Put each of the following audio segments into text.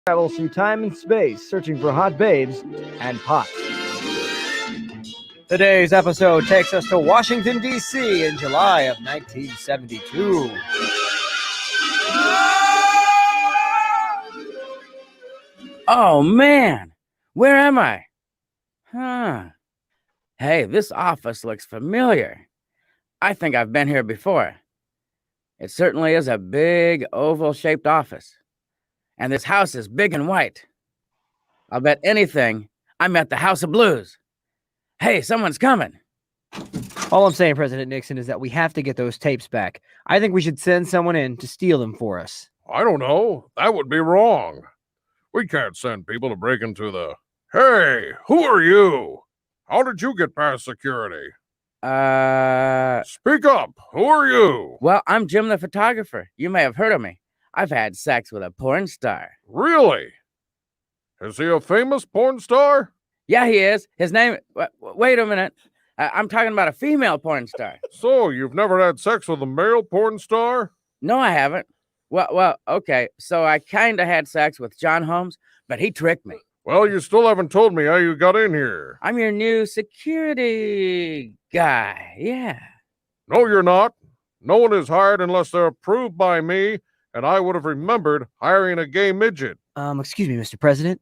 travels through time and space searching for hot babes and pot. Today's episode takes us to Washington, D.C. in July of 1972. Oh, man. Where am I? Hey, this office looks familiar. I think I've been here before. It certainly is a big, oval-shaped office. And this house is big and white. I'll bet anything I'm at the House of Blues. Hey, someone's coming. All I'm saying, President Nixon, is that we have to get those tapes back. I think we should send someone in to steal them for us. I don't know. That would be wrong. We can't send people to break into the... Hey, who are you? How did you get past security? Speak up. Who are you? Well, I'm Jim the photographer. You may have heard of me. I've had sex with a porn star. Really? Is he a famous porn star? Yeah, he is. His name... Wait a minute. I'm talking about a female porn star. So, you've never had sex with a male porn star? No, I haven't. Well, okay. So I kind of had sex with John Holmes, but he tricked me. Well, you still haven't told me how you got in here. I'm your new security guy. Yeah. No, you're not. No one is hired unless they're approved by me, and I would have remembered hiring a gay midget. Excuse me, Mr. President.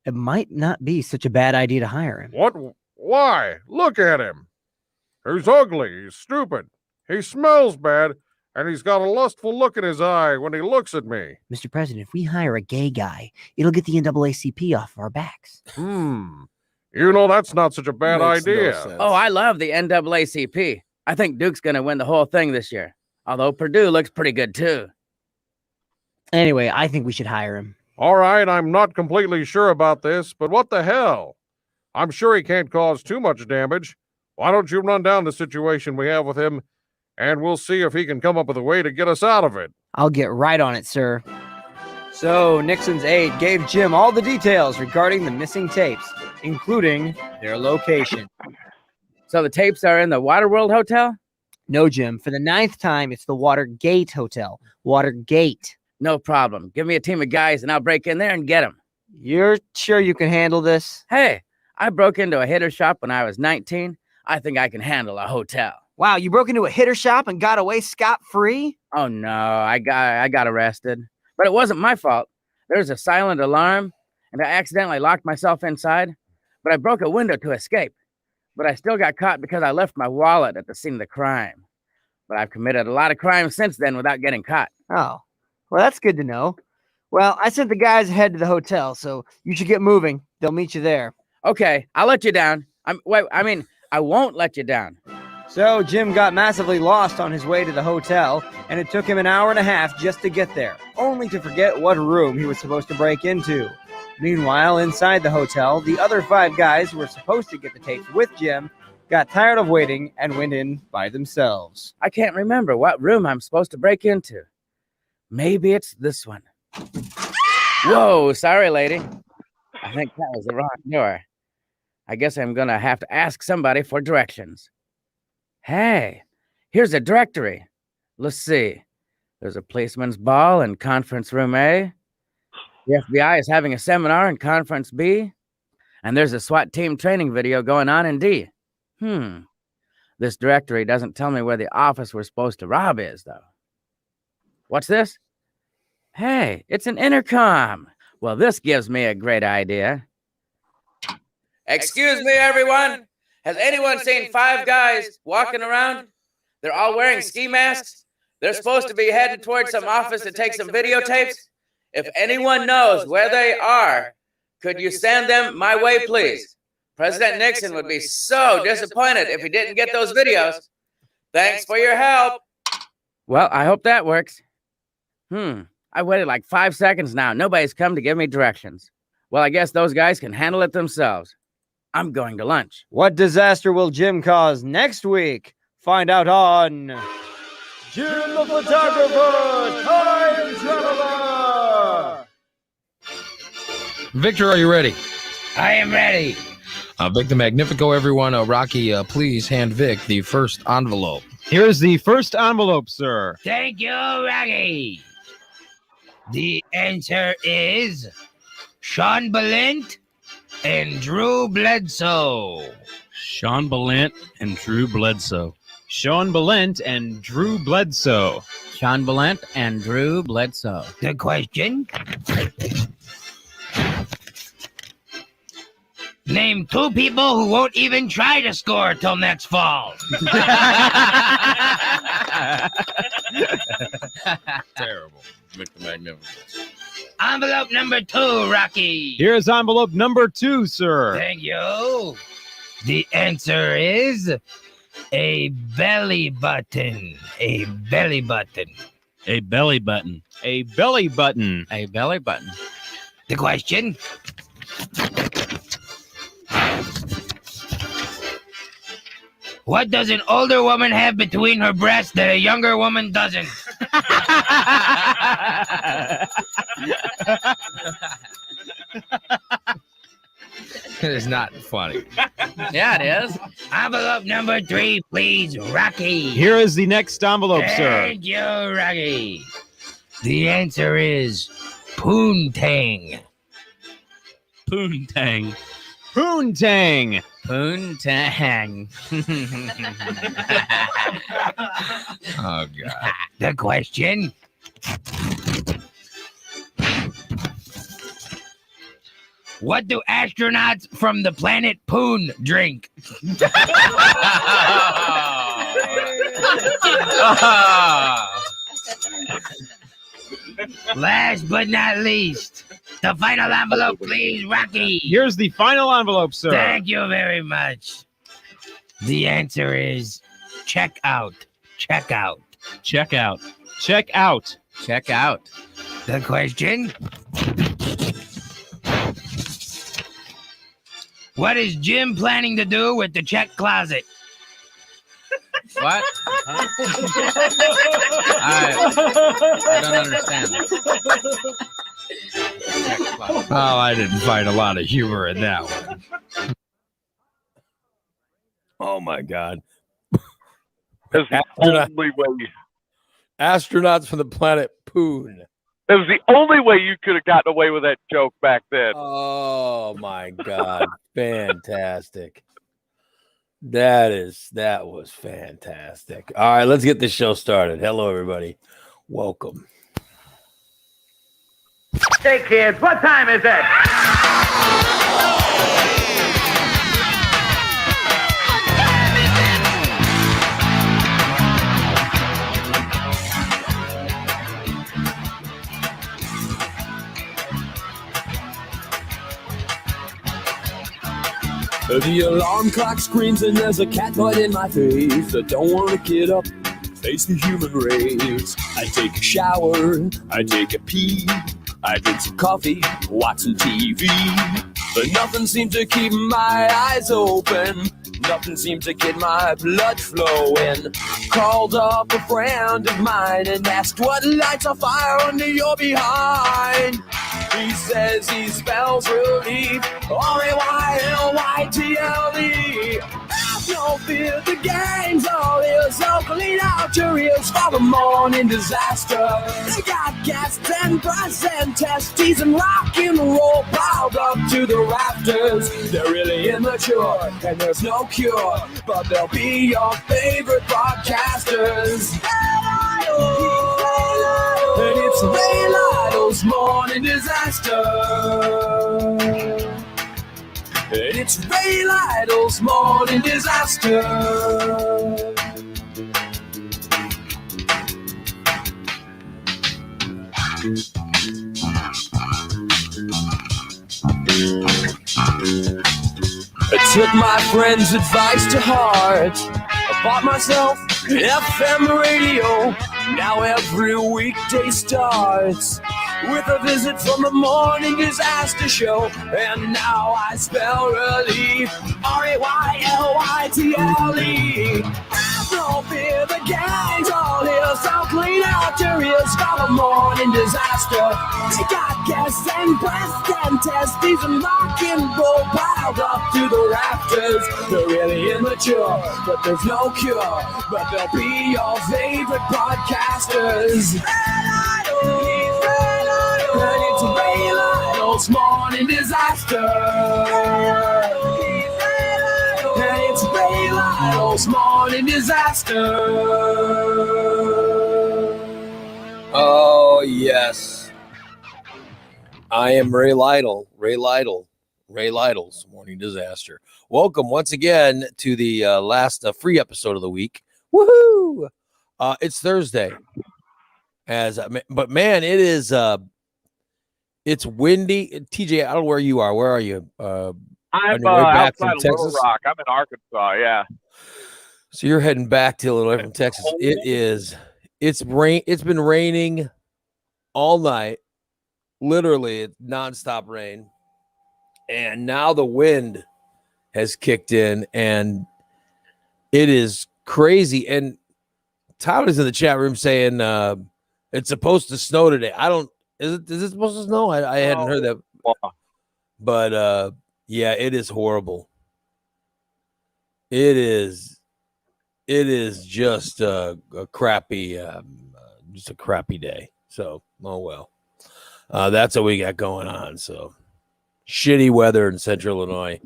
It might not be such a bad idea to hire him. What? Why? Look at him. He's ugly. He's stupid. He smells bad, and he's got a lustful look in his eye when he looks at me. Mr. President, if we hire a gay guy, it'll get the NAACP off of our backs. You know, that's not such a bad idea. Oh, I love the NAACP. I think Duke's going to win the whole thing this year. Although Purdue looks pretty good, too. Anyway, I think we should hire him. All right, I'm not completely sure about this, but what the hell? I'm sure he can't cause too much damage. Why don't you run down the situation we have with him, and we'll see if he can come up with a way to get us out of it. I'll get right on it, sir. So, Nixon's aide gave Jim all the details regarding the missing tapes, including their location. So the tapes are in the Waterworld Hotel? No, Jim. For the 9th time, it's the Watergate Hotel. Watergate. No problem. Give me a team of guys, and I'll break in there and get them. You're sure you can handle this? Hey, I broke into a hitter shop when I was 19. I think I can handle a hotel. Wow, you broke into a hitter shop and got away scot-free? Oh, no, I got arrested. But it wasn't my fault. There was a silent alarm, and I accidentally locked myself inside. But I broke a window to escape. But I still got caught because I left my wallet at the scene of the crime. But I've committed a lot of crimes since then without getting caught. Oh, well, that's good to know. Well, I sent the guys ahead to the hotel, so you should get moving. They'll meet you there. Okay, I'll let you down. I won't let you down. So Jim got massively lost on his way to the hotel, and it took him an hour and a half just to get there, only to forget what room he was supposed to break into. Meanwhile, inside the hotel, the other 5 guys who were supposed to get the tapes with Jim got tired of waiting and went in by themselves. I can't remember what room I'm supposed to break into. Maybe it's this one. Whoa, sorry, lady. I think that was the wrong door. I guess I'm gonna have to ask somebody for directions. Hey, here's a directory. Let's see. There's a policeman's ball in conference room A. The FBI is having a seminar in conference B. And there's a SWAT team training video going on in D. This directory doesn't tell me where the office we're supposed to rob is, though. What's this? Hey, it's an intercom. Well, this gives me a great idea. Excuse me, everyone. Has anyone seen 5 guys walking around? They're all wearing ski masks. They're supposed to be heading towards some office to take some videotapes. If anyone knows where they are, could you send them my way, please? President Nixon would be so disappointed if he didn't get those videos. Thanks for your help. Well, I hope that works. I waited like 5 seconds now. Nobody's come to give me directions. Well, I guess those guys can handle it themselves. I'm going to lunch. What disaster will Jim cause next week? Find out on Jim the Photographer, Time Traveler! Victor, are you ready? I am ready. Vic the Magnifico, everyone. Rocky, please hand Vic the first envelope. Here's the first envelope, sir. Thank you, Rocky. The answer is Sean Balint and Drew Bledsoe. Sean Balint and Drew Bledsoe. Sean Balint and Drew Bledsoe. Sean Balint and Drew Bledsoe. The question. Name 2 people who won't even try to score till next fall. Terrible. Vic the Magnificent. Envelope number 2, Rocky. Here's envelope number 2, sir. Thank you. The answer is a belly button. A belly button. A belly button. A belly button. A belly button. The question. What does an older woman have between her breasts that a younger woman doesn't? It is not funny. Yeah, it is. Envelope number 3, please, Rocky. Here is the next envelope, sir. Thank you, Rocky. The answer is poontang. Poontang. Poontang. Poontang. Oh, God. The question. What do astronauts from the planet Poon drink? Last but not least, the final envelope, please, Rocky. Here's the final envelope, sir. Thank you very much. The answer is check out. Check out. Check out. Check out. Check out. The question. What is Jim planning to do with the check closet? What? I don't understand. Oh, I didn't find a lot of humor in that one. Oh my God. That's the only way. Astronauts from the planet Poon. That was the only way you could have gotten away with that joke back then. Oh my God. Fantastic. That was fantastic. All right, let's get this show started. Hello, everybody. Welcome. Hey, kids, what time is it? The alarm clock screams and there's a cat butt in my face. I don't want to get up, face the human race. I take a shower, I take a pee, I drink some coffee, watch some TV. But nothing seems to keep my eyes open. Nothing seems to get my blood flowing. Called up a friend of mine and asked what lights a fire under your behind. He says he spells relief, R-A-Y-L-Y-T-L-E. Have no fear, the gang's all here, so clean out your ears for the morning disaster. They got gas and brass and testes and rock and roll piled up to the rafters. They're really immature and there's no cure, but they'll be your favorite broadcasters. And it's Ray Lytle's morning disaster. And it's Ray Lytle's morning disaster. I took my friend's advice to heart. I bought myself an FM radio. Now every weekday starts with a visit from the morning disaster show. And now I spell relief, R-A-Y-L-Y-T-L-E. Have no fear, the gang's all here, so clean out your ears for the morning disaster. They got gas and breast and testes and rock and roll piled up to the rafters. They're really immature, but there's no cure, but they'll be your favorite podcasters. And it's Ray Lytle Lytle's morning disaster. And it's Ray Lytle's morning disaster. Oh, yes. I am Ray Lytle. Ray Lytle's morning disaster. Welcome once again to the last free episode of the week. Woohoo! It's Thursday. But man, it is it's windy. TJ, I don't know where you are. Where are you? I'm back outside from of Little Texas? Rock. I'm in Arkansas. Yeah. So you're heading back to Illinois from Texas. It's been raining all night. Literally, it's nonstop rain. And now the wind has kicked in and it is crazy. And Tyler's in the chat room saying it's supposed to snow today. Is it supposed to snow? I hadn't heard that. But yeah, it is horrible. It is just a crappy day. So, oh well. That's what we got going on. So shitty weather in Central Illinois.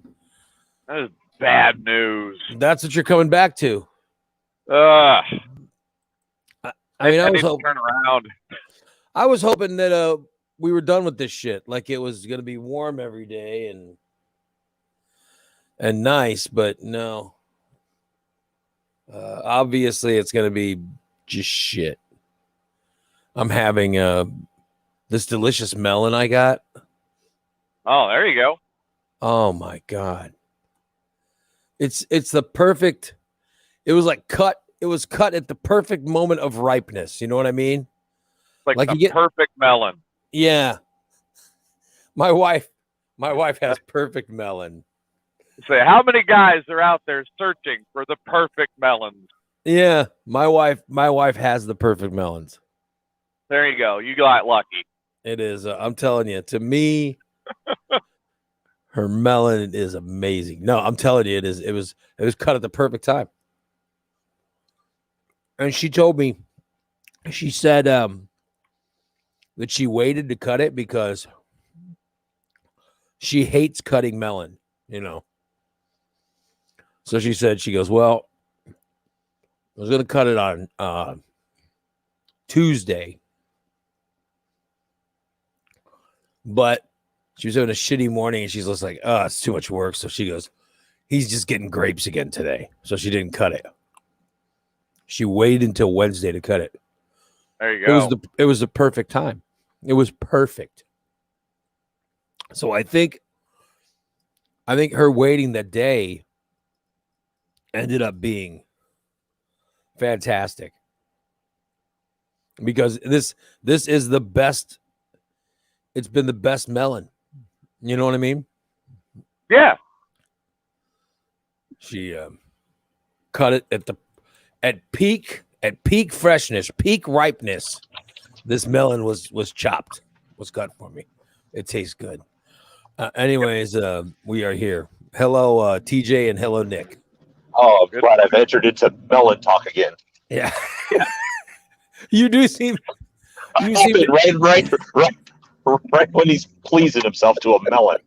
That is bad news. That's what you're coming back to. I mean, need to turn around. I was hoping that we were done with this shit. Like it was gonna be warm every day and nice, but no. Obviously, it's gonna be just shit. I'm having this delicious melon I got. Oh, there you go. Oh my god. It's the perfect. It was cut at the perfect moment of ripeness. You know what I mean? Like the perfect melon. Yeah. My wife has perfect melon. Say, how many guys are out there searching for the perfect melons? Yeah, my wife has the perfect melons. There you go. You got lucky. It is. I'm telling you, to me, her melon is amazing. No, I'm telling you, it is. It was cut at the perfect time. And she told me, she said that she waited to cut it because she hates cutting melon, you know. So she said, she goes, well, I was going to cut it on Tuesday. But she was having a shitty morning and she's just like, oh, it's too much work. So she goes, he's just getting grapes again today. So she didn't cut it. She waited until Wednesday to cut it. There you go. It was the perfect time. It was perfect. So I think her waiting that day ended up being fantastic. Because this is the best. It's been the best melon. You know what I mean? Yeah. She cut it at peak freshness, peak ripeness. This melon was chopped, was cut for me. It tastes good. Anyways, we are here. Hello, TJ, and hello, Nick. Oh, I'm glad I've entered into melon talk again. Yeah. You do seem. Right when he's pleasing himself to a melon.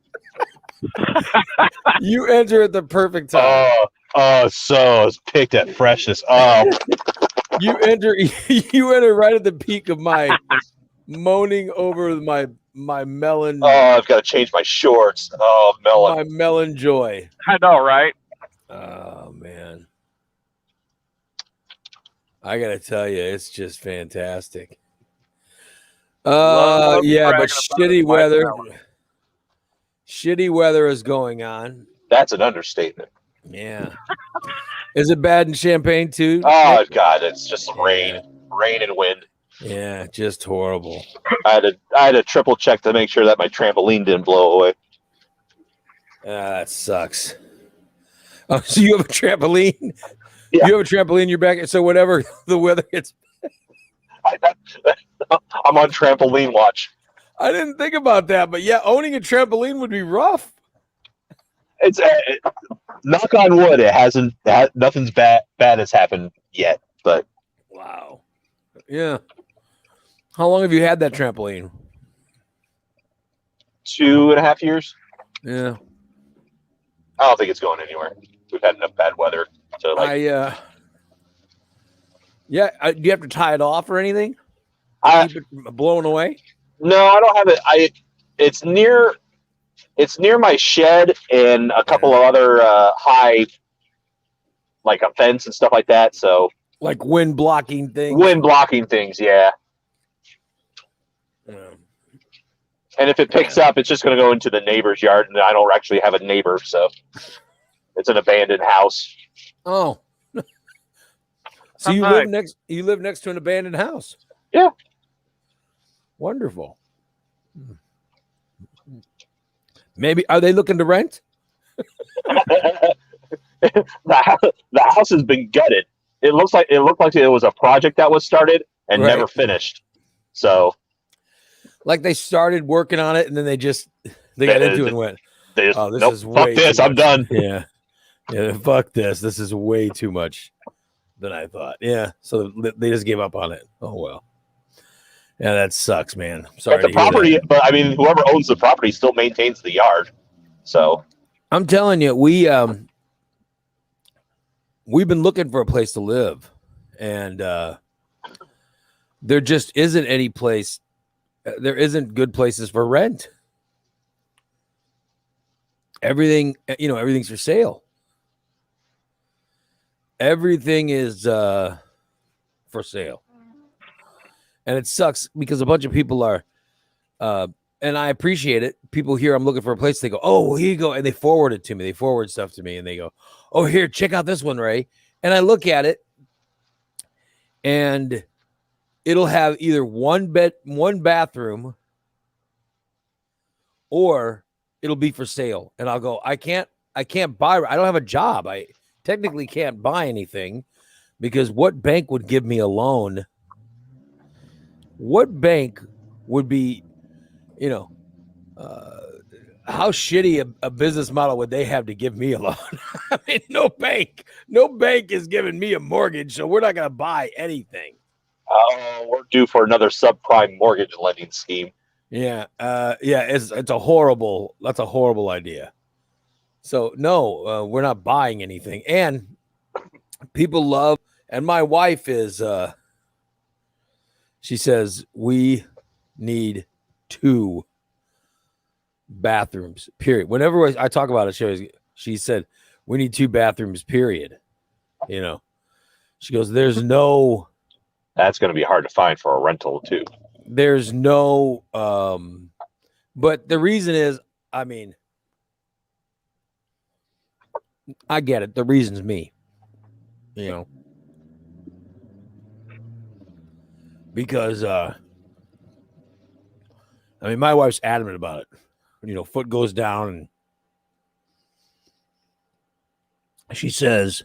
You enter at the perfect time. So it's picked at freshness. Oh, you enter right at the peak of my moaning over my melon. Oh, I've got to change my shorts. Oh, melon. My melon joy. I know, right? Oh man. I gotta tell you, it's just fantastic. Yeah, but shitty weather. Shitty weather is going on. That's an understatement. Yeah. Is it bad in Champaign too? Oh God, it's just rain and wind. Yeah, just horrible. I had to triple check to make sure that my trampoline didn't blow away. That sucks. Oh, so you have a trampoline? Yeah. You have a trampoline in your back, so whenever the weather gets, I'm on trampoline watch. I didn't think about that, but yeah, owning a trampoline would be rough. It's knock on wood. It hasn't. Nothing's bad has happened yet. But wow, yeah. How long have you had that trampoline? 2.5 years. Yeah. I don't think it's going anywhere. We've had enough bad weather to like. Do you have to tie it off or anything? Keep it from blowing away? No, I don't have it. It's near my shed and a couple of other high, like a fence and stuff like that. So like wind blocking things. Yeah. And if it picks up, it's just going to go into the neighbor's yard, and I don't actually have a neighbor, so it's an abandoned house. Oh. So you live next to an abandoned house? Yeah. Wonderful. Maybe are they looking to rent? The house has been gutted. It looked like it was a project that was started and never finished. So, like they started working on it and then they got into it and went, "Oh, this is fuck way this. too I'm much." done. Yeah, fuck this. This is way too much than I thought. Yeah, so they just gave up on it. Oh well. Yeah, that sucks, man. Sorry. But the property, but I mean, whoever owns the property still maintains the yard. So I'm telling you, we've been looking for a place to live, and there just isn't any place. There isn't good places for rent. Everything's for sale. Everything is for sale. And it sucks because a bunch of people are, and I appreciate it. People hear I'm looking for a place. They go, "Oh, here you go." And they forward it to me. They forward stuff to me and they go, "Oh, here, check out this one, Ray." And I look at it and it'll have either one bathroom, or it'll be for sale. And I'll go, I can't buy. I don't have a job. I technically can't buy anything because what bank would give me a loan? What bank would be, how shitty a business model would they have to give me a loan? I mean, no bank is giving me a mortgage, so we're not going to buy anything. We're due for another subprime mortgage lending scheme. Yeah. It's a horrible idea. So no, we're not buying anything. And people love, and my wife is, she says, we need 2 bathrooms, period. Whenever I talk about it, she said, we need 2 bathrooms, period. She goes, there's no. That's going to be hard to find for a rental too. There's no, but the reason is, I mean, I get it. The reason's me, because, I mean, my wife's adamant about it. Foot goes down and she says,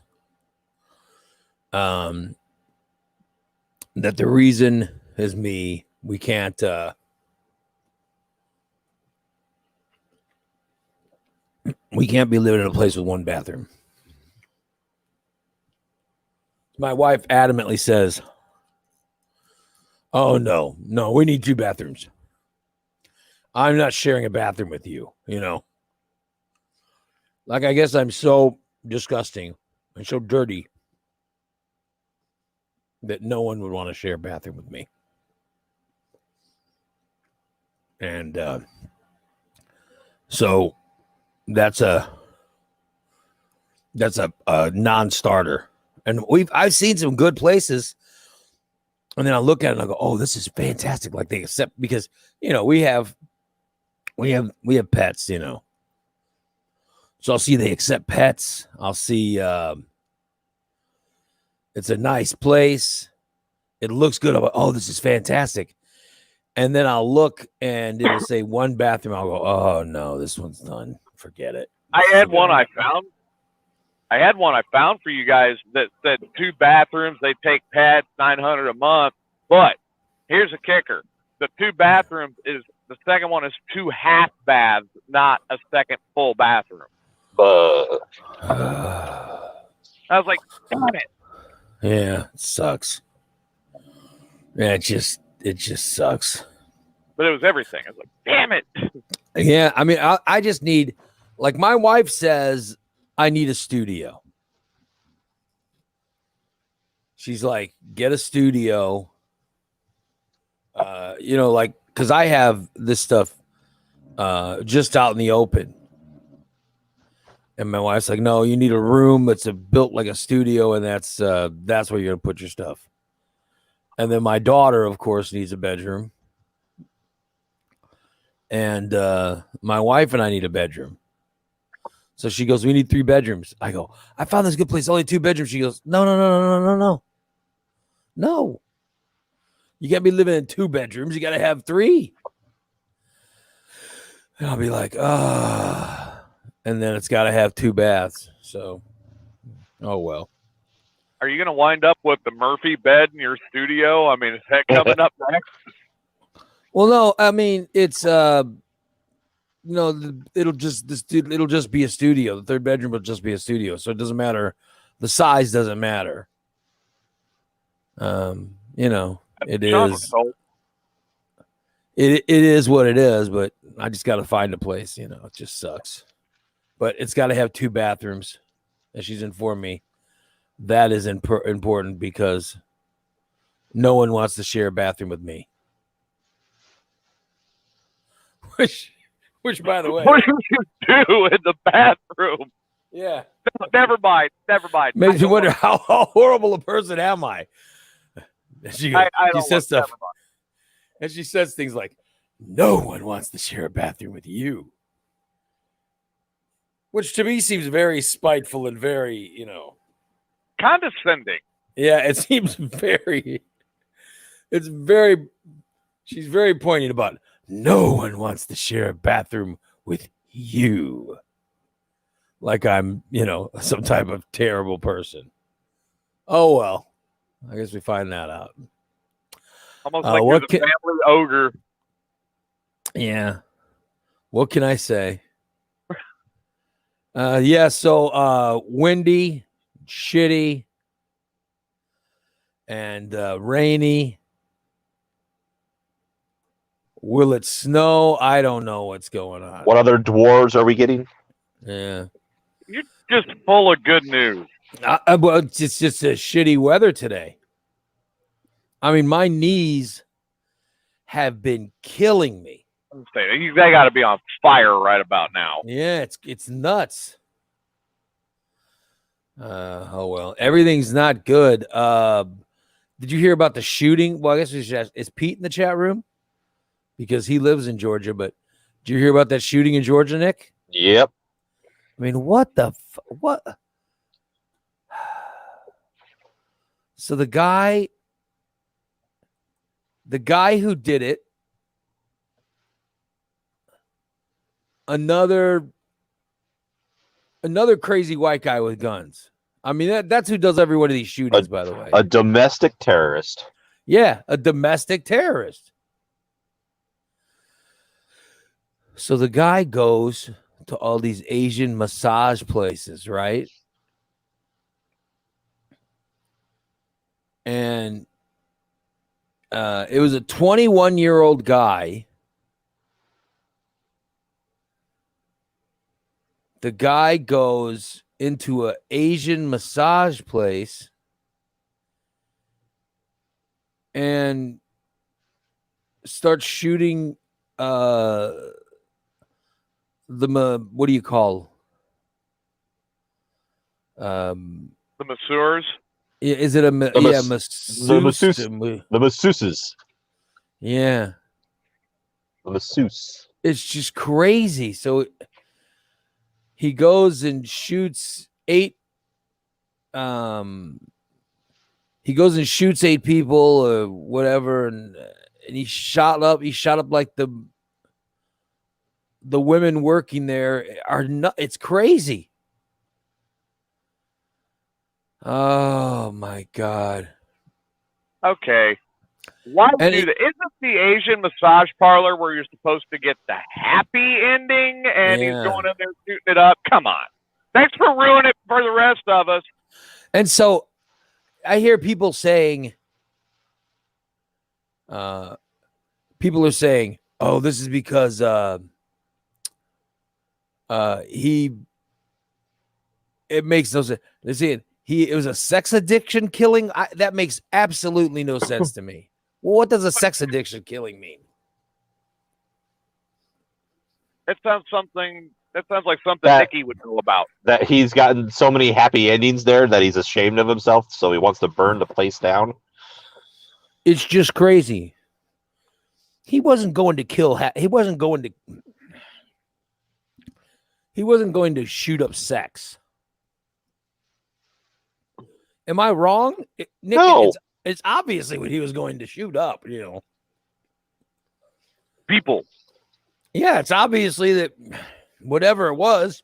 that the reason is me. We can't, we can't be living in a place with 1 bathroom. My wife adamantly says, oh, no, we need 2 bathrooms. I'm not sharing a bathroom with you, Like, I guess I'm so disgusting and so dirty that no one would want to share a bathroom with me. And so that's a non-starter. And I've seen some good places, and then I look at it and I go, "Oh, this is fantastic!" Like they accept, because we have pets, So I'll see they accept pets. I'll see it's a nice place. It looks good. I'm like, oh, this is fantastic. And then I'll look and it'll say 1 bathroom. I'll go, oh no, this one's done. Forget it. I had one I found for you guys that said 2 bathrooms. They take pets, $900 a month. But here's a kicker: the 2 bathrooms is the second one is 2 half baths, not a second full bathroom. I was like, damn it. Yeah, it sucks. Yeah, it just sucks. But it was everything. I was like, damn it. Yeah, I mean, I just need, like, my wife says I need a studio. She's like, get a studio. Like, because I have this stuff just out in the open. And my wife's like, no, you need a room that's built like a studio, and that's where you're gonna put your stuff. And then my daughter, of course, needs a bedroom. And my wife and I need a bedroom. So she goes, we need 3 bedrooms. I go, I found this good place, only 2 bedrooms. She goes, no. You can't be living in 2 bedrooms. You got to have 3. And I'll be like, and then it's got to have 2 baths. So, oh, well. Are you going to wind up with the Murphy bed in your studio? I mean, is that coming up next? Well, no, I mean, it's, it'll just be a studio. The 3rd bedroom will just be a studio. So it doesn't matter. The size doesn't matter. It is. It is what it is, but I just got to find a place. It just sucks. But it's got to have 2 bathrooms, as she's informed me. That is important because no one wants to share a bathroom with me. Which, by the way, what do you do in the bathroom? Yeah. Never mind. Makes me wonder how horrible a person am I. She says stuff, and she says things like, "No one wants to share a bathroom with you," which to me seems very spiteful and very, condescending. Yeah, it seems very. It's very. She's very poignant about. No one wants to share a bathroom with you. Like I'm, some type of terrible person. Oh well. I guess we find that out. Almost like you're the family ogre. Yeah. What can I say? So windy, shitty, and rainy. Will it snow? I don't know what's going on. What other dwarves are we getting? Yeah. You're just full of good news. Well, it's just a shitty weather today. I mean, my knees have been killing me. They got to be on fire right about now. Yeah, it's nuts. Oh well, everything's not good. Did you hear about the shooting? Well, I guess is Pete in the chat room because he lives in Georgia. But did you hear about that shooting in Georgia, Nick? Yep. I mean, what? So the guy who did it, another crazy white guy with guns. I mean, that's who does every one of these shootings, by the way. A domestic terrorist. Yeah, a domestic terrorist. So the guy goes to all these Asian massage places, right? And it was a 21-year-old guy. The guy goes into an Asian massage place and starts shooting what do you call the masseurs? Is it a masseuse? The masseuses. Yeah. The masseuse. It's just crazy. So he goes and shoots 8 people or whatever, and he shot up like the women working there are not. It's crazy. Oh my God. Okay. Why do that? Isn't the Asian massage parlor where you're supposed to get the happy ending and he's going in there shooting it up? Come on. Thanks for ruining it for the rest of us. And so I hear people saying, oh, this is because It makes no sense. It was a sex addiction killing. That makes absolutely no sense to me. Well, what does a sex addiction killing mean? That sounds like something Nikki would know about. That he's gotten so many happy endings there that he's ashamed of himself, so he wants to burn the place down. It's just crazy. He wasn't going to kill. He wasn't going to shoot up sex. Am I wrong? Nick, No. It's obviously what he was going to shoot up, People. Yeah, it's obviously that whatever it was,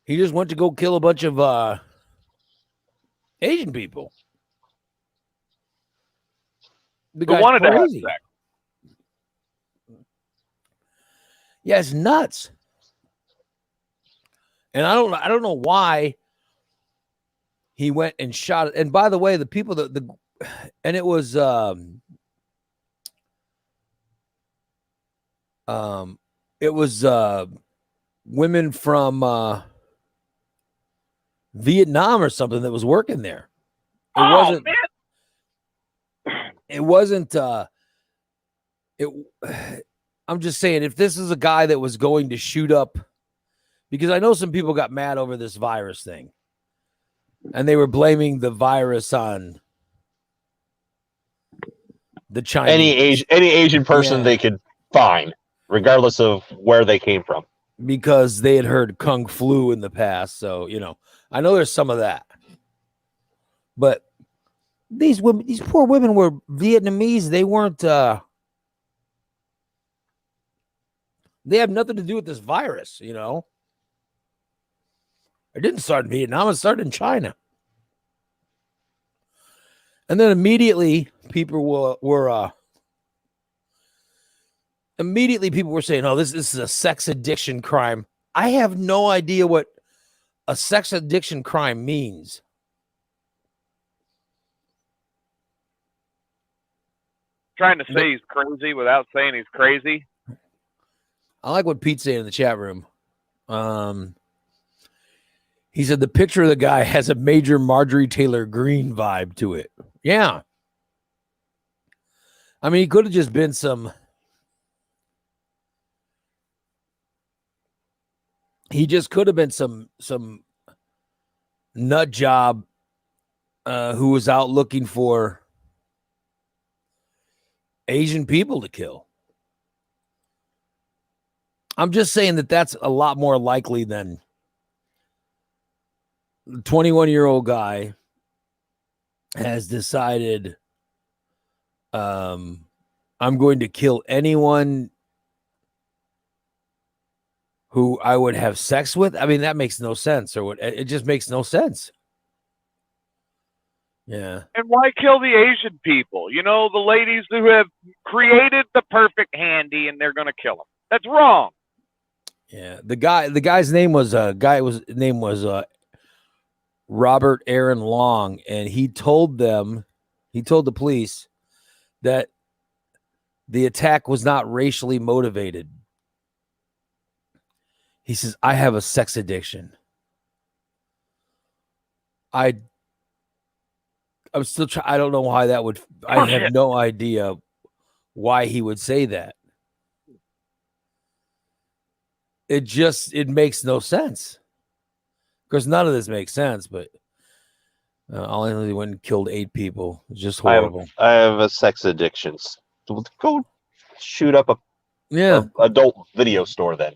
he just went to go kill a bunch of Asian people. The Who guy's wanted to have crazy. sex. Yeah, it's nuts. And I don't know why he went and shot it. And by the way, the people and it was women from Vietnam or something that was working there. It wasn't I'm just saying, if this is a guy that was going to shoot up, because I know some people got mad over this virus thing and they were blaming the virus on the Chinese. Any Asian person they could find, regardless of where they came from. Because they had heard Kung Flu in the past. So, I know there's some of that. But these poor women were Vietnamese. They weren't, they have nothing to do with this virus, It didn't start in Vietnam. It started in China. And then immediately people were saying, oh, this is a sex addiction crime. I have no idea what a sex addiction crime means. Trying to say he's crazy without saying he's crazy. I like what Pete's saying in the chat room. He said the picture of the guy has a major Marjorie Taylor Greene vibe to it. Yeah. I mean, he could have just been some. He just could have been some nut job who was out looking for Asian people to kill. I'm just saying that's a lot more likely than the 21-year-old guy has decided I'm going to kill anyone who I would have sex with. I mean, that makes no sense. It just makes no sense. Yeah. And why kill the Asian people? The ladies who have created the perfect handy and they're going to kill them. That's wrong. Yeah. The guy's name was Robert Aaron Long, and he told the police that the attack was not racially motivated. He says, I have a sex addiction. I'm still trying. I don't know why that would. I have no idea why he would say that. It makes no sense. Of course, none of this makes sense, but all I know, he went and killed 8 people. It's just horrible. I have a sex addiction. Go shoot up a adult video store then.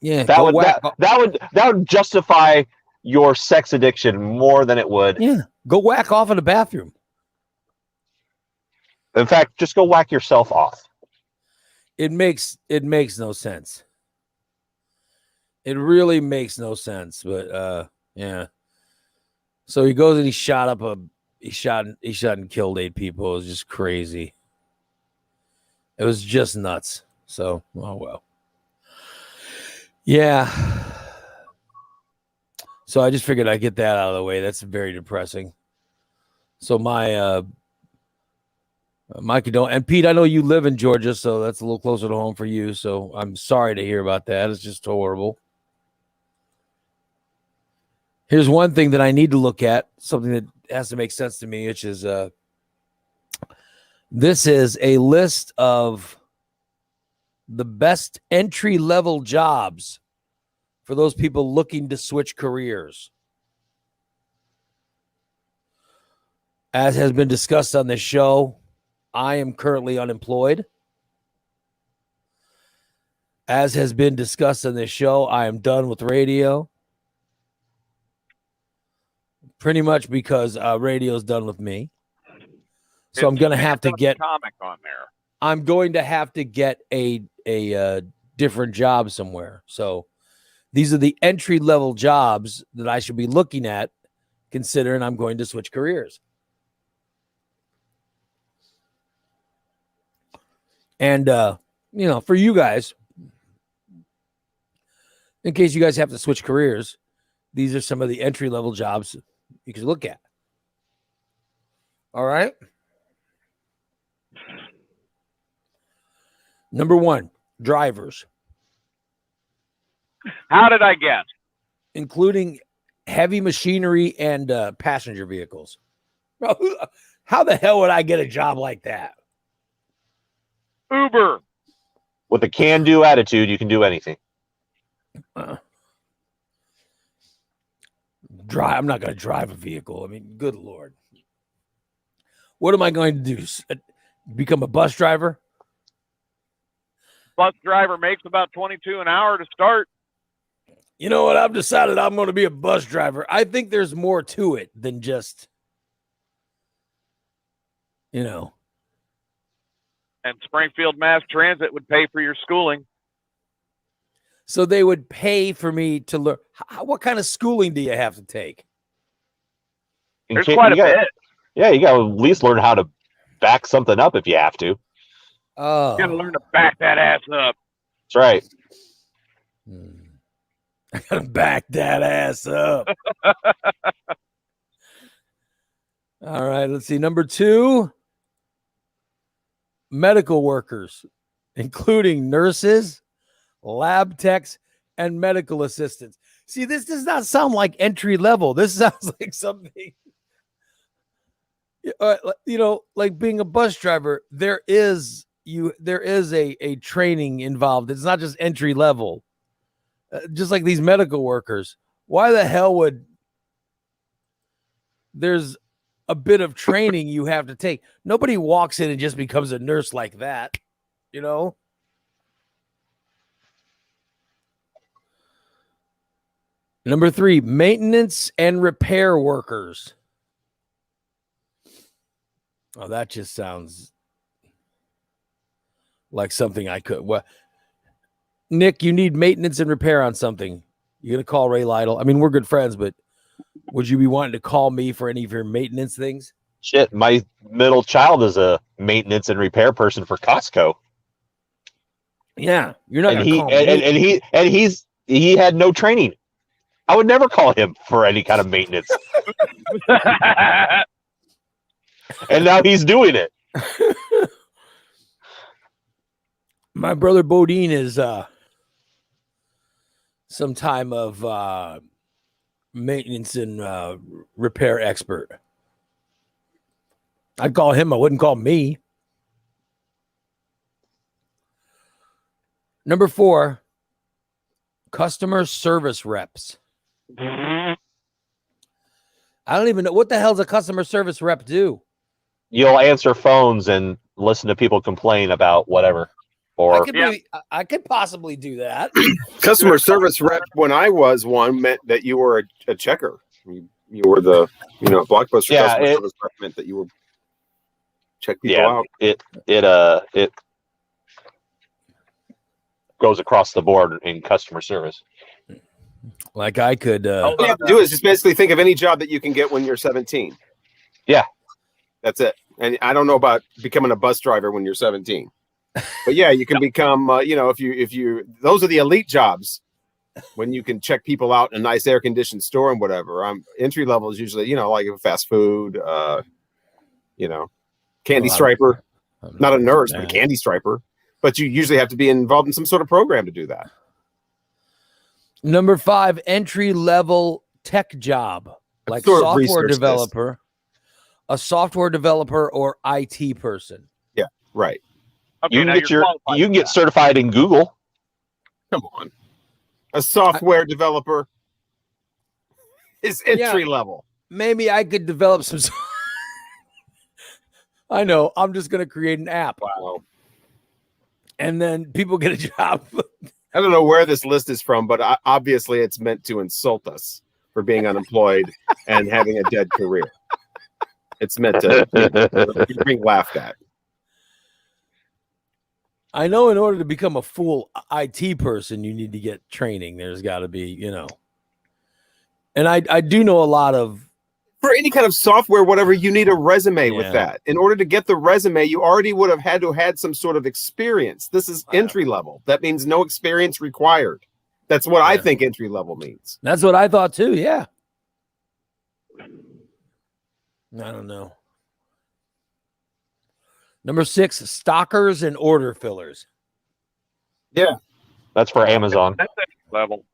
Yeah, that would justify your sex addiction more than it would. Yeah, go whack off in the bathroom. In fact, just go whack yourself off. It makes no sense. It really makes no sense, but yeah. So he goes and he shot and killed 8 people. It was just crazy. It was just nuts. So, oh well. Yeah. So I just figured I'd get that out of the way. That's very depressing. So my Mikey, don't. And Pete, I know you live in Georgia, so that's a little closer to home for you. So I'm sorry to hear about that. It's just horrible. Here's one thing that I need to look at, something that has to make sense to me, which is this is a list of the best entry-level jobs for those people looking to switch careers. As has been discussed on this show, I am currently unemployed. As has been discussed on this show, I am done with radio. Pretty much because radio's done with me. So I'm going to have to get comic on there. I'm going to have to get a different job somewhere. So these are the entry level jobs that I should be looking at, considering I'm going to switch careers. And, for you guys, in case you guys have to switch careers, these are some of the entry level jobs you can look at. All right. Number 1, drivers. How did I guess? Including heavy machinery and passenger vehicles. Bro, how the hell would I get a job like that? Uber. With a can-do attitude, you can do anything. I'm not going to drive a vehicle. I mean, good Lord. What am I going to do? Become a bus driver? Bus driver makes about 22 an hour to start. You know what? I've decided I'm going to be a bus driver. I think there's more to it than just, And Springfield Mass Transit would pay for your schooling. So they would pay for me to learn. What kind of schooling do you have to take? There's quite a bit. Yeah, you got to at least learn how to back something up if you have to. Oh, You got to learn to back that ass up. That's right. I gotta back that ass up. All right, let's see. Number 2, medical workers, including nurses, lab techs, and medical assistants. See, this does not sound like entry level. This sounds like something, like being a bus driver. There is a training involved. It's not just entry level. Just like these medical workers. Why the hell would there's a bit of training you have to take? Nobody walks in and just becomes a nurse like that, Number 3, maintenance and repair workers. Oh, that just sounds like something I could. Well, Nick, you need maintenance and repair on something. You're going to call Ray Lytle. I mean, we're good friends, but would you be wanting to call me for any of your maintenance things? Shit, my middle child is a maintenance and repair person for Costco. Yeah, you're not. And he had no training. I would never call him for any kind of maintenance. And now he's doing it. My brother Bodine is some time of maintenance and repair expert. I'd call him. I wouldn't call me. Number 4, customer service reps. I don't even know what the hell's a customer service rep do. You'll answer phones and listen to people complain about whatever. Or I could possibly do that. Customer service rep, when I was one, meant that you were a checker. You were the Blockbuster customer service rep meant that you were check people out. It goes across the board in customer service. Like I could. All you have to do is just basically think of any job that you can get when you're 17. Yeah, that's it. And I don't know about becoming a bus driver when you're 17. But yeah, you can become, if you, those are the elite jobs when you can check people out in a nice air conditioned store and whatever. Entry level is usually, like fast food, candy striper. Not a nurse, but a candy striper. But you usually have to be involved in some sort of program to do that. Number 5, entry-level tech job, like sort of software research this. developer, a software developer or IT person. Yeah, right. Okay, You now can get you're qualified you for can get that. certified in Google. Come on. A software developer is entry level. Maybe I could develop some. I know. I'm just going to create an app. Wow. And then people get a job. I don't know where this list is from, but obviously it's meant to insult us for being unemployed and having a dead career. It's meant to be being laughed at. I know in order to become a full IT person, you need to get training. There's got to be, And I do know a lot of. For any kind of software, whatever, you need a resume with Yeah. that. In order to get the resume, you already would have had to have had some sort of experience. This is entry level. That means no experience required. That's what I think entry level means. That's what I thought too. Yeah. I don't know. Number 6, stockers and order fillers. Yeah. That's for Amazon. That's entry level.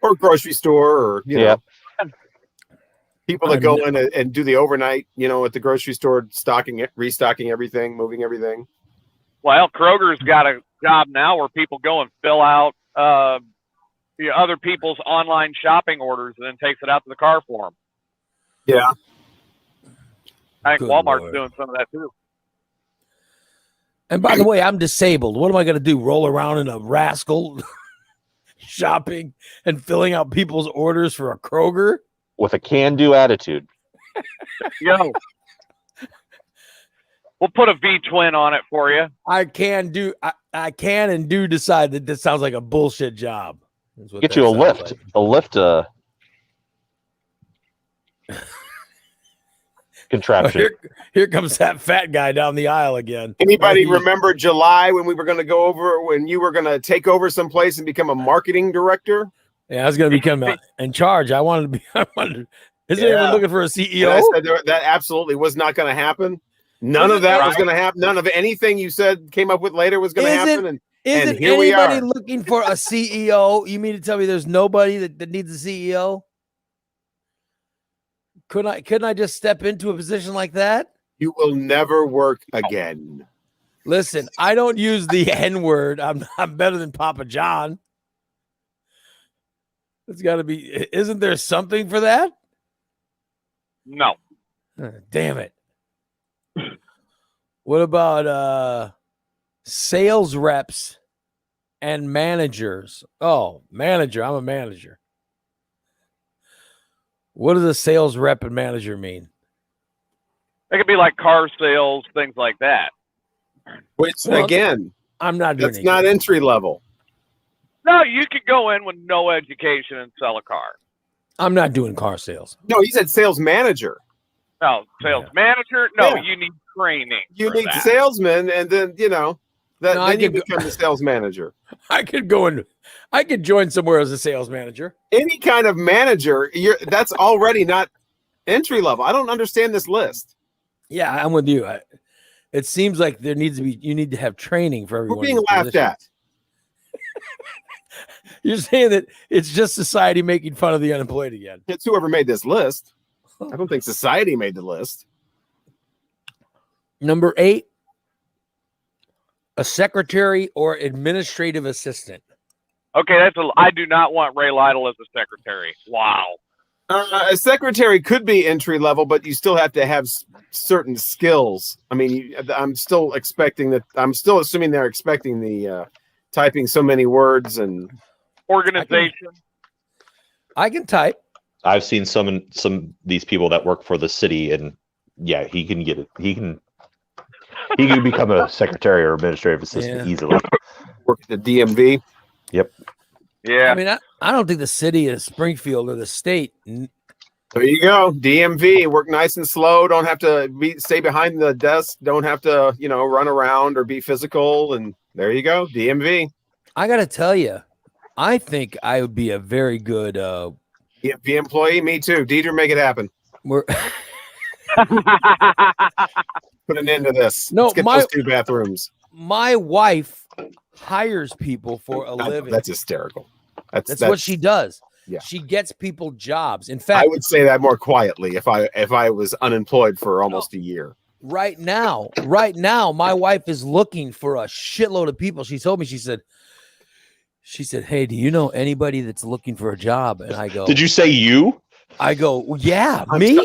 Or grocery store, or you know, people that I go know. in and do the overnight, at the grocery store, stocking it, restocking everything, moving everything. Well, Kroger's got a job now where people go and fill out other people's online shopping orders and then takes it out to the car for them. Yeah. I think Good Walmart's Lord. doing some of that too. And by the way, I'm disabled. What am I going to do? Roll around in a rascal shopping and filling out people's orders for a Kroger? With a can-do attitude. Yo, we'll put a V-twin on it for you. I can and do decide that this sounds like a bullshit job. That's what Get that you a sounds lift. like. A lift contraption. Here comes that fat guy down the aisle again. Anybody remember July when we were going to go over, when you were going to take over someplace and become a marketing director? Yeah, I was going to become in charge. I wanted to be. Isn't anyone looking for a CEO? And I said that absolutely was not going to happen. None of that was going to happen. None of anything you said came up with later was going to happen. And Isn't here we anybody are. looking for a CEO? You mean to tell me there's nobody that needs a CEO? Couldn't I just step into a position like that? You will never work again. Listen, I don't use the N word. I'm better than Papa John. It's got to be. Isn't there something for that? No. Damn it. What about sales reps and managers? Oh, manager. I'm a manager. What does a sales rep and manager mean? It could be like car sales, things like that. Which, Well, again, I'm not doing that's not entry level. No, you could go in with no education and sell a car. I'm not doing car sales. No, he said sales manager. No, sales manager. No, Yeah. you need training. You for need that. salesmen, and then No, I then you could become the sales manager. I could join somewhere as a sales manager. Any kind of manager, that's already not entry level. I don't understand this list. Yeah, I'm with you. It seems like you need to have training for everyone. We're being in these laughed at. positions. You're saying that it's just society making fun of the unemployed again. It's whoever made this list. I don't think society made the list. Number 8, a secretary or administrative assistant. Okay, I do not want Ray Lytle as a secretary. Wow. A secretary could be entry level, but you still have to have certain skills. I mean, I'm still assuming they're expecting the typing so many words and organization. I can type. I've seen some these people that work for the city, and yeah, he can get it. He can become a secretary or administrative assistant easily. Work at the DMV. Yep. Yeah. I mean, I don't think the city of Springfield or the state. There you go. DMV. Work nice and slow. Don't have to stay behind the desk. Don't have to, run around or be physical. And there you go. DMV. I got to tell you, I think I would be a very good DMV employee. Me too. Deidre, make it happen. Put an end to this. No, Let's get those 2 bathrooms. My wife hires people for a I know, living. that's hysterical. That's what she does. Yeah. She gets people jobs. In I fact, would say that more quietly if I was unemployed for almost a year. right now, my wife is looking for a shitload of people. She told me, she said, "Hey, do you know anybody that's looking for a job?" And I go, Did you say you? I go, "Well, yeah, me."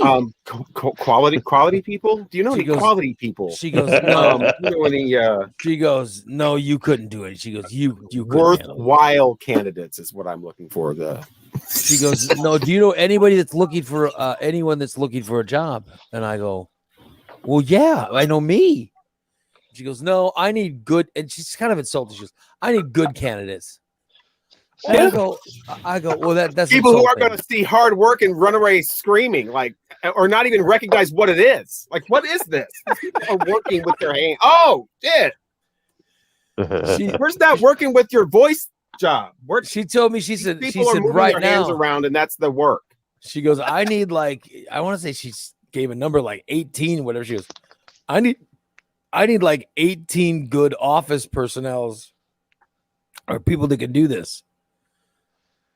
Quality people? Do you know She any goes- quality people? She goes, "No." Do you know any She goes, "No, you couldn't do it." She goes, "You couldn't handle it." worthwhile candidates is what I'm looking for. She goes, "No, do you know anybody that's looking for anyone that's looking for a job?" And I go, "Well, yeah, I know me." She goes, "No, I need good," and she's kind of insulted. She goes, "I need good candidates." And I go, "Well, that's people who are insulting." going to see hard work and run away screaming, like, or not even recognize what it is. Like, what is this? These people are working with their hand. Oh, shit! Where's that working with your voice job? She told me, she said, People are moving right their hands now, around, and that's the work. she goes, "I need like," I want to say she gave a number like 18, whatever. She goes, I need like 18 good office personnels or people that can do this.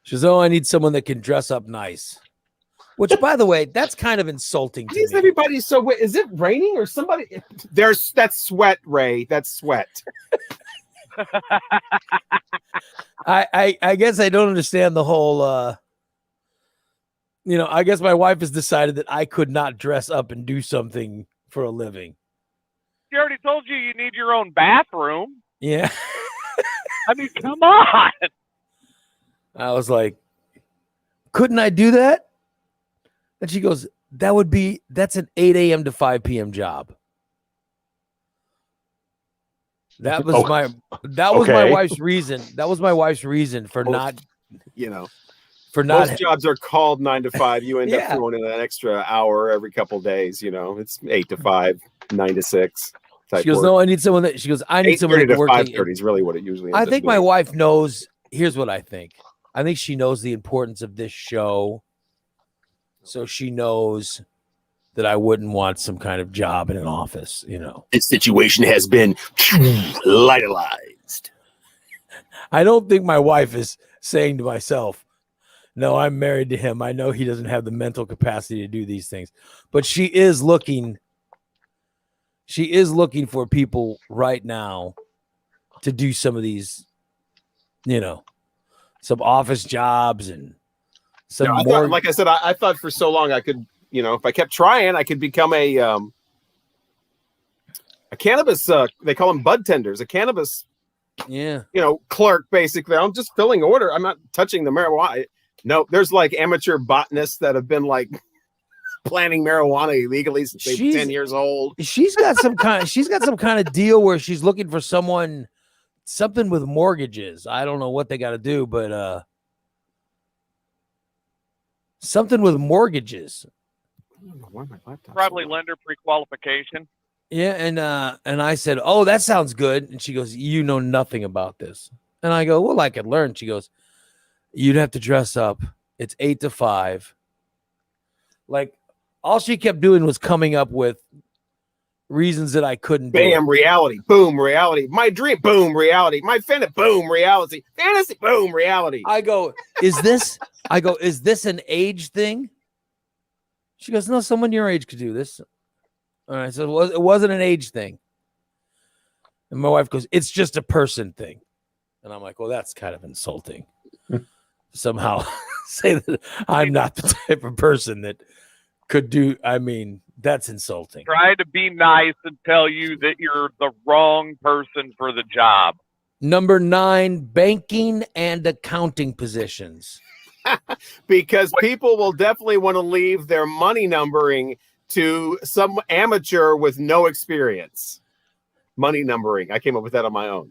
She says, "Oh, I need someone that can dress up nice." Which, by the way, that's kind of insulting to Is me. everybody so? Is it raining or somebody? That's sweat, Ray. That's sweat. I guess I don't understand the whole I guess my wife has decided that I could not dress up and do something for a living. She already told you need your own bathroom. Yeah. I mean, come on. I was like, "Couldn't I do that?" And she goes, that's an 8 a.m. to 5 p.m. job. That was my Okay. wife's reason. That was my wife's reason for not, for not. Most jobs are called 9 to 5. You end Yeah. up throwing in an extra hour every couple days. It's 8 to 5, 9 to 6. Type She goes, work. "No, I need someone that." She goes, "I need someone 8:30 that's to working." 5:30 is really what it usually. I ends up think my being. wife knows. Here's what I think. I think she knows the importance of this show. So she knows that I wouldn't want some kind of job in an office, This situation has been lightalized. I don't think my wife is saying to myself, "No, I'm married to him. I know he doesn't have the mental capacity to do these things." But she is looking for people right now to do some of these, some office jobs and some I more. thought, like I said, I thought for so long I could, if I kept trying, I could become a cannabis. They call them bud tenders. A cannabis, clerk. Basically, I'm just filling order. I'm not touching the marijuana. No, there's like amateur botanists that have been like planting marijuana illegally since they were 10 years old. She's got some kind of deal where she's looking for something with mortgages. I don't know what they got to do, but something with mortgages. Probably lender pre-qualification. Yeah, and I said, "Oh, that sounds good." And she goes, "You know nothing about this." And I go, "Well, I could learn." She goes, "You'd have to dress up. It's 8 to 5." Like, all she kept doing was coming up with reasons that I couldn't do Bam, it. reality. Boom, reality. My dream. Boom, reality. My fantasy. Boom, reality. Fantasy. Boom, reality. I go, is this an age thing? She goes, "No, someone your age could do this." And I said, "Well, it wasn't an age thing." And my wife goes, "It's just a person thing." And I'm like, "Well, that's kind of insulting." Somehow say that I'm not the type of person that could do. I mean, that's insulting. Try to be nice and tell you that you're the wrong person for the job. Number 9, banking and accounting positions. Because people will definitely want to leave their money numbering to some amateur with no experience. Money numbering. I came up with that on my own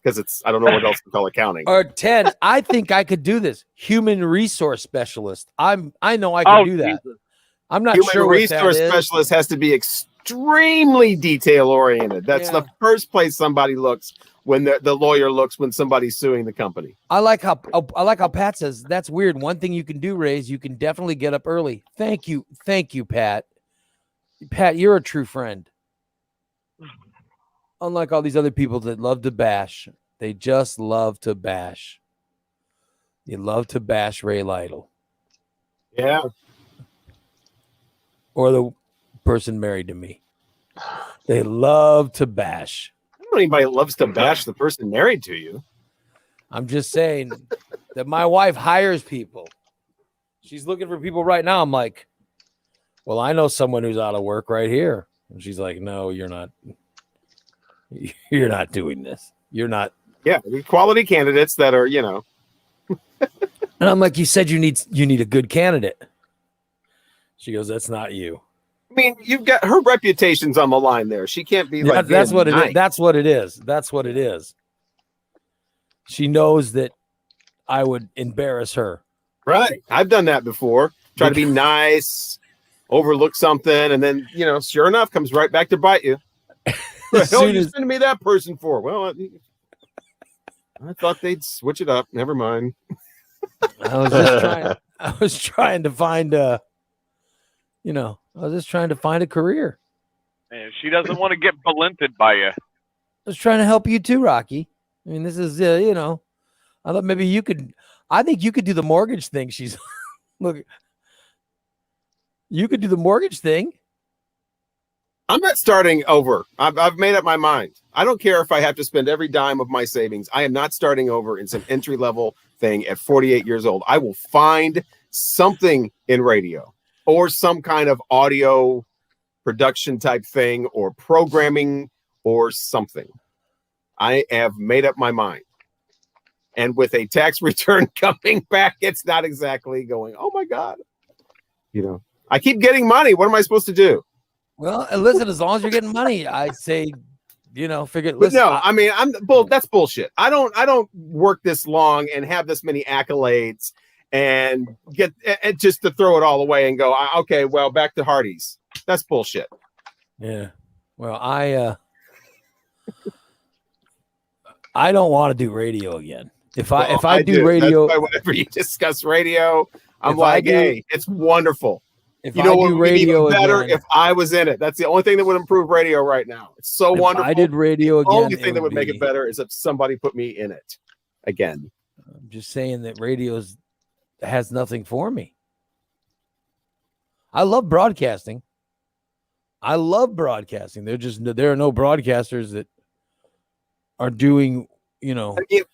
because I don't know what else to call accounting. Or 10, I think I could do this. Human resource specialist. I know I can do that. Jesus. I'm not Human sure what resource that is. specialist has to be extremely detail oriented. That's Yeah. the first place somebody looks when the lawyer looks when somebody's suing the company. I like how Pat says that's weird. One thing you can do, Ray, is you can definitely get up early. Thank you, Pat. Pat, you're a true friend. Unlike all these other people that love to bash, they just love to bash. You love to bash Ray Lytle. Yeah. Or the person married to me. They love to bash. I don't know anybody that loves to bash the person married to you. I'm just saying that my wife hires people. She's looking for people right now. I'm like, well, I know someone who's out of work right here. And she's like, no, you're not. You're not doing this. You're not. Yeah, the quality candidates that are, And I'm like, you said you need a good candidate. She goes, that's not you. I mean, you've got her reputation's on the line there. She can't be like That's being what it nice. is. That's what it is. That's what it is. She knows that I would embarrass her. Right. I've done that before. Try to be nice, overlook something, and then, sure enough, comes right back to bite you. What the hell are you sending me that person for? Well, I thought they'd switch it up. Never mind. I was trying to find I was just trying to find a career. And she doesn't want to get balented by you. I was trying to help you too, Rocky. I mean, this is, I thought maybe I think you could do the mortgage thing. Look, you could do the mortgage thing. I'm not starting over. I've made up my mind. I don't care if I have to spend every dime of my savings. I am not starting over in some entry-level thing at 48 years old. I will find something in radio or some kind of audio production type thing or programming or something. I have made up my mind. And with a tax return coming back, it's not exactly going, oh my God. I keep getting money. What am I supposed to do? Well, listen, as long as you're getting money, I say, figure it. But no, I mean, that's bullshit. I don't work this long and have this many accolades and get just to throw it all away and go, okay, well, back to Hardee's. That's bullshit. Yeah. Well, I don't want to do radio again. If I do radio, that's why whenever you discuss radio, I'm like, hey, it's wonderful. If what would be radio even better again, if I was in it. That's the only thing that would improve radio right now. It's so wonderful. I did radio again. The only thing that would make it better is if somebody put me in it again. I'm just saying that radio has nothing for me. I love broadcasting. There are no broadcasters that are doing,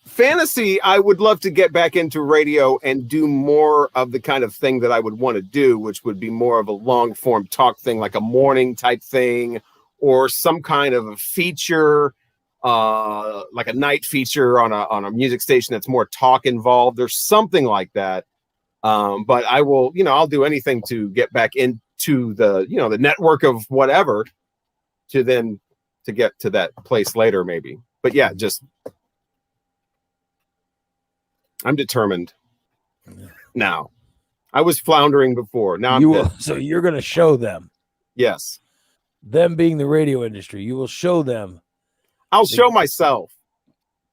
Fantasy, I would love to get back into radio and do more of the kind of thing that I would want to do, which would be more of a long form talk thing, like a morning type thing, or some kind of a feature, like a night feature on a music station that's more talk involved or something like that. But I will, I'll do anything to get back into the, the network of whatever to get to that place later, maybe. But yeah, I'm determined now. I was floundering before. Now I'm dead. So you're going to show them. Yes. Them being the radio industry, you will show them. I'll show myself.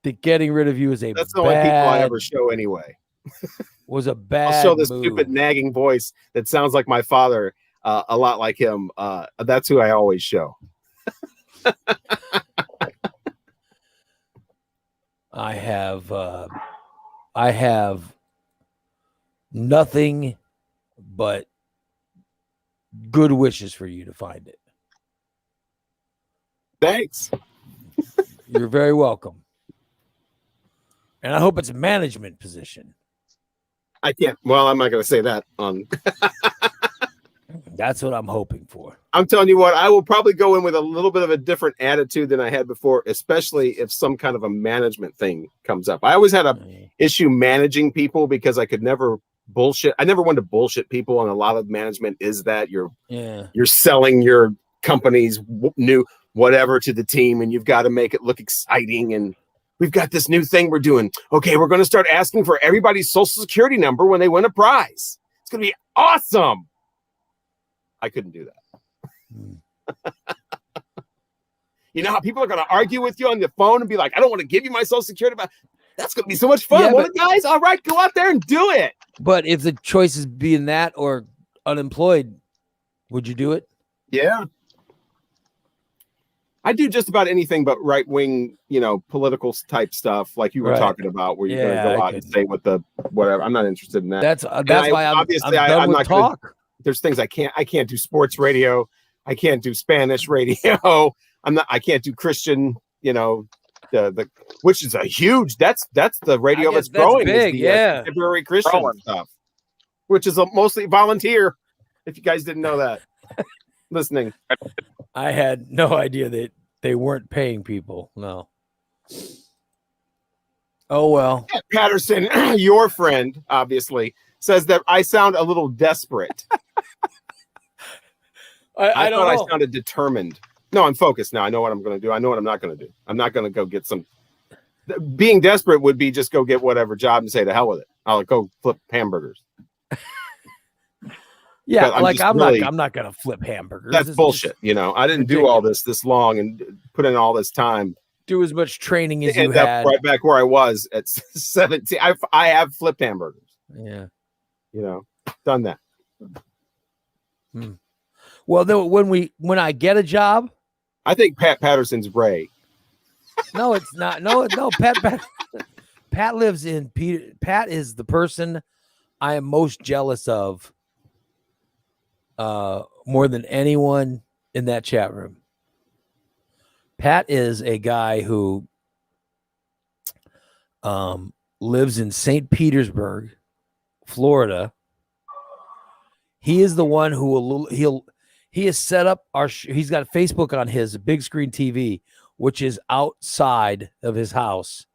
That getting rid of you is That's the only people I ever show anyway. Was a bad I'll show this move. stupid nagging voice that sounds like my father, a lot like him. That's who I always show. I have nothing but good wishes for you to find it. Thanks. You're very welcome. And I hope it's a management position. I can't. Well, I'm not going to say that on. That's what I'm hoping for. I'm telling you what, I will probably go in with a little bit of a different attitude than I had before, especially if some kind of a management thing comes up. I always had a issue managing people because I could never bullshit. I never wanted to bullshit people, and a lot of management is that you're selling your company's new whatever to the team, and you've got to make it look exciting. And we've got this new thing we're doing. Okay, we're going to start asking for everybody's social security number when they win a prize. It's going to be awesome. I couldn't do that. You know how people are going to argue with you on the phone and be like, I don't want to give you my social security. That's going to be so much fun. Won't it, guys? All right, go out there and do it. But if the choice is being that or unemployed, would you do it? Yeah. I do just about anything but right wing, political type stuff like you were Right. talking about, where you're going to Yeah, go I out and could- say what the whatever. I'm not interested in that. That's And why I'm obviously done I'm with not gonna, talk. there's things I can't do sports radio. I can't do Spanish radio. I can't do Christian, the which is a huge, that's the radio I that's guess that's growing big, is the yeah. contemporary Christian Growing. stuff, which is mostly volunteer. If you guys didn't know that, listening. I had no idea that they weren't paying people. No. Oh well. Patterson, your friend, obviously, says that I sound a little desperate. I don't thought know. I sounded determined. No, I'm focused now. I know what I'm going to do. I know what I'm not going to do. I'm not going to go get some. Being desperate would be just go get whatever job and say to hell with it. I'll go flip hamburgers. Yeah, But I'm like just I'm really- not. I'm not gonna flip hamburgers. That's It's bullshit. just I didn't do all this long and put in all this time. do as much training as To you end up had. right back where I was at 17. I have flipped hamburgers. Yeah. Done that. Well, then when I get a job, I think Pat Patterson's Ray. no, it's not. No, Pat lives in Peter. Pat is the person I am most jealous of. More than anyone in that chat room. Pat is a guy who lives in St. Petersburg, Florida. He is the one who he has set up he's got Facebook on his big screen TV, which is outside of his house.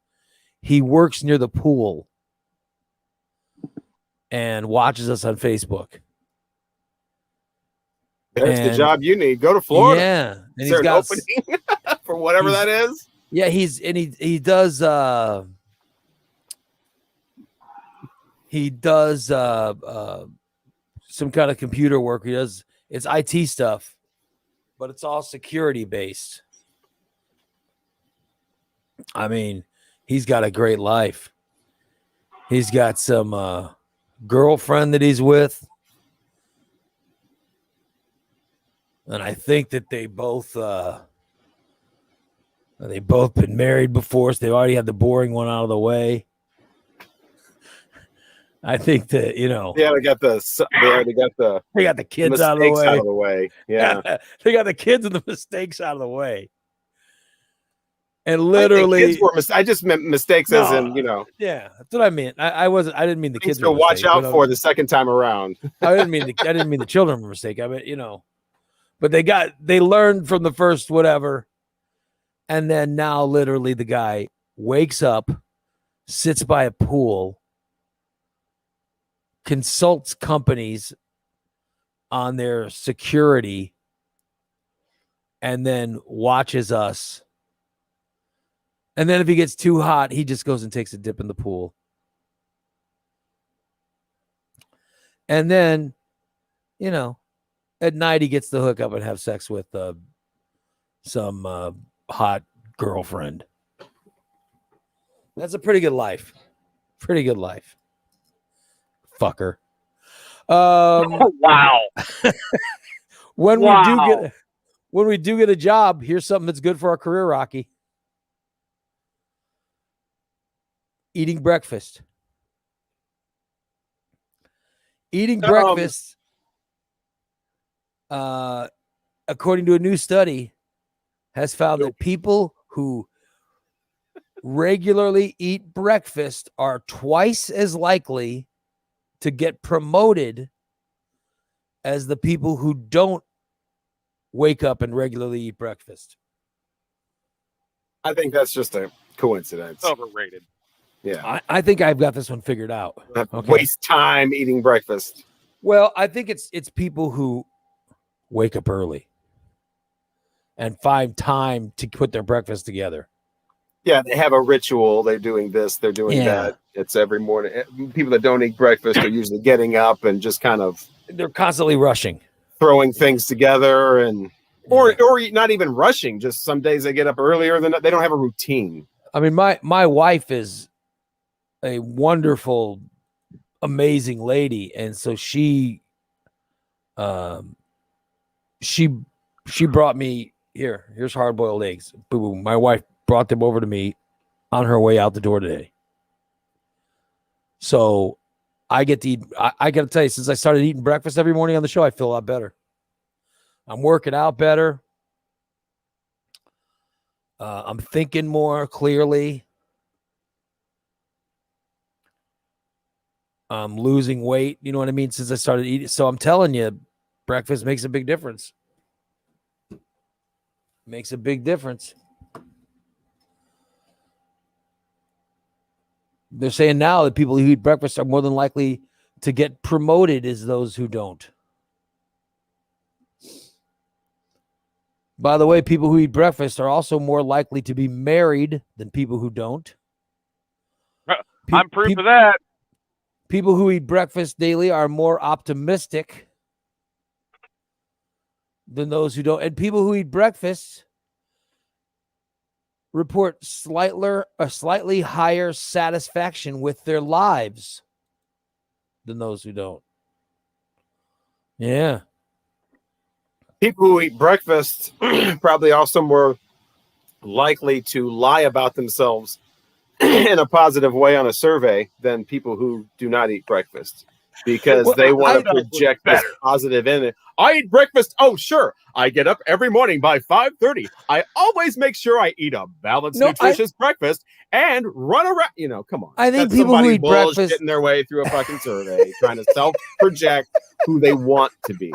He works near the pool and watches us on Facebook. There's the And- job you need. Go to Florida. Yeah, and Is he's there an got opening for whatever he's- that is? Yeah, he does some kind of computer work. It's IT stuff, but it's all security based. I mean, he's got a great life. He's got some girlfriend that he's with. And I think that they both been married before, so they already had the boring one out of the way. I think that Yeah, they got the they got the kids out of the mistakes way. out of the way. Yeah. They got the kids and the mistakes out of the way. And I literally, just meant mistakes as in, yeah, that's what I meant. I didn't mean the things kids to were a watch mistake, out but for the second time around. I didn't mean the children were a mistake. I mean, but they learned from the first whatever, and then now literally the guy wakes up, sits by a pool, consults companies on their security, and then watches us. And then if he gets too hot, he just goes and takes a dip in the pool. And then, at night he gets to hook up and have sex with some hot girlfriend. That's a pretty good life. Pretty good life. Fucker. Wow. When Wow. we do get a job, here's something that's good for our career, Rocky. Eating breakfast. Eating breakfast, according to a new study, has found that people who regularly eat breakfast are twice as likely to get promoted as the people who don't wake up and regularly eat breakfast. I think that's just a coincidence. Overrated. Yeah. I think I've got this one figured out. Okay. Waste time eating breakfast. Well, I think it's people who wake up early and find time to put their breakfast together. Yeah, they have a ritual. They're doing this, they're doing Yeah. that. It's every morning. People that don't eat breakfast are usually getting up and just kind of They're constantly rushing. throwing things together and or not even rushing. Just some days they get up earlier than they don't have a routine. I mean, my wife is a wonderful, amazing lady, and so she she brought me here's hard-boiled eggs. Boom. My wife brought them over to me on her way out the door today. So I get to eat. I got to tell you, since I started eating breakfast every morning on the show, I feel a lot better. I'm working out better. I'm thinking more clearly. I'm losing weight. You know what I mean? Since I started eating. So I'm telling you, breakfast makes a big difference. Makes a big difference. They're saying now that people who eat breakfast are more than likely to get promoted as those who don't. By the way, people who eat breakfast are also more likely to be married than people who don't. I'm proof of that. People who eat breakfast daily are more optimistic than those who don't. And people who eat breakfast report slightly higher satisfaction with their lives than those who don't. Yeah. People who eat breakfast probably also more likely to lie about themselves in a positive way on a survey than people who do not eat breakfast, because they want to project this positive in it. I eat breakfast. Oh, sure. I get up every morning by 5:30. I always make sure I eat a balanced, nutritious breakfast and run around. You know, come on. I think people who eat breakfast getting their way through a fucking survey, trying to self-project who they want to be.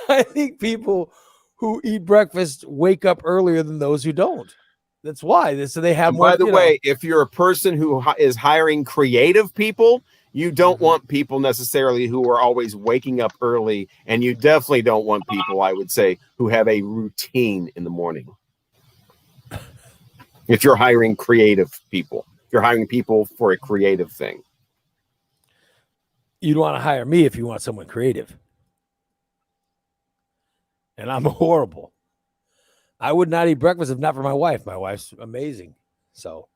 I think people who eat breakfast wake up earlier than those who don't. That's why. So they have And more. by the way, if you're a person who is hiring creative people, you don't want people necessarily who are always waking up early, and you definitely don't want people, I would say, who have a routine in the morning. If you're hiring creative people, if you're hiring people for a creative thing. You'd want to hire me if you want someone creative. And I'm horrible. I would not eat breakfast if not for my wife. My wife's amazing. So,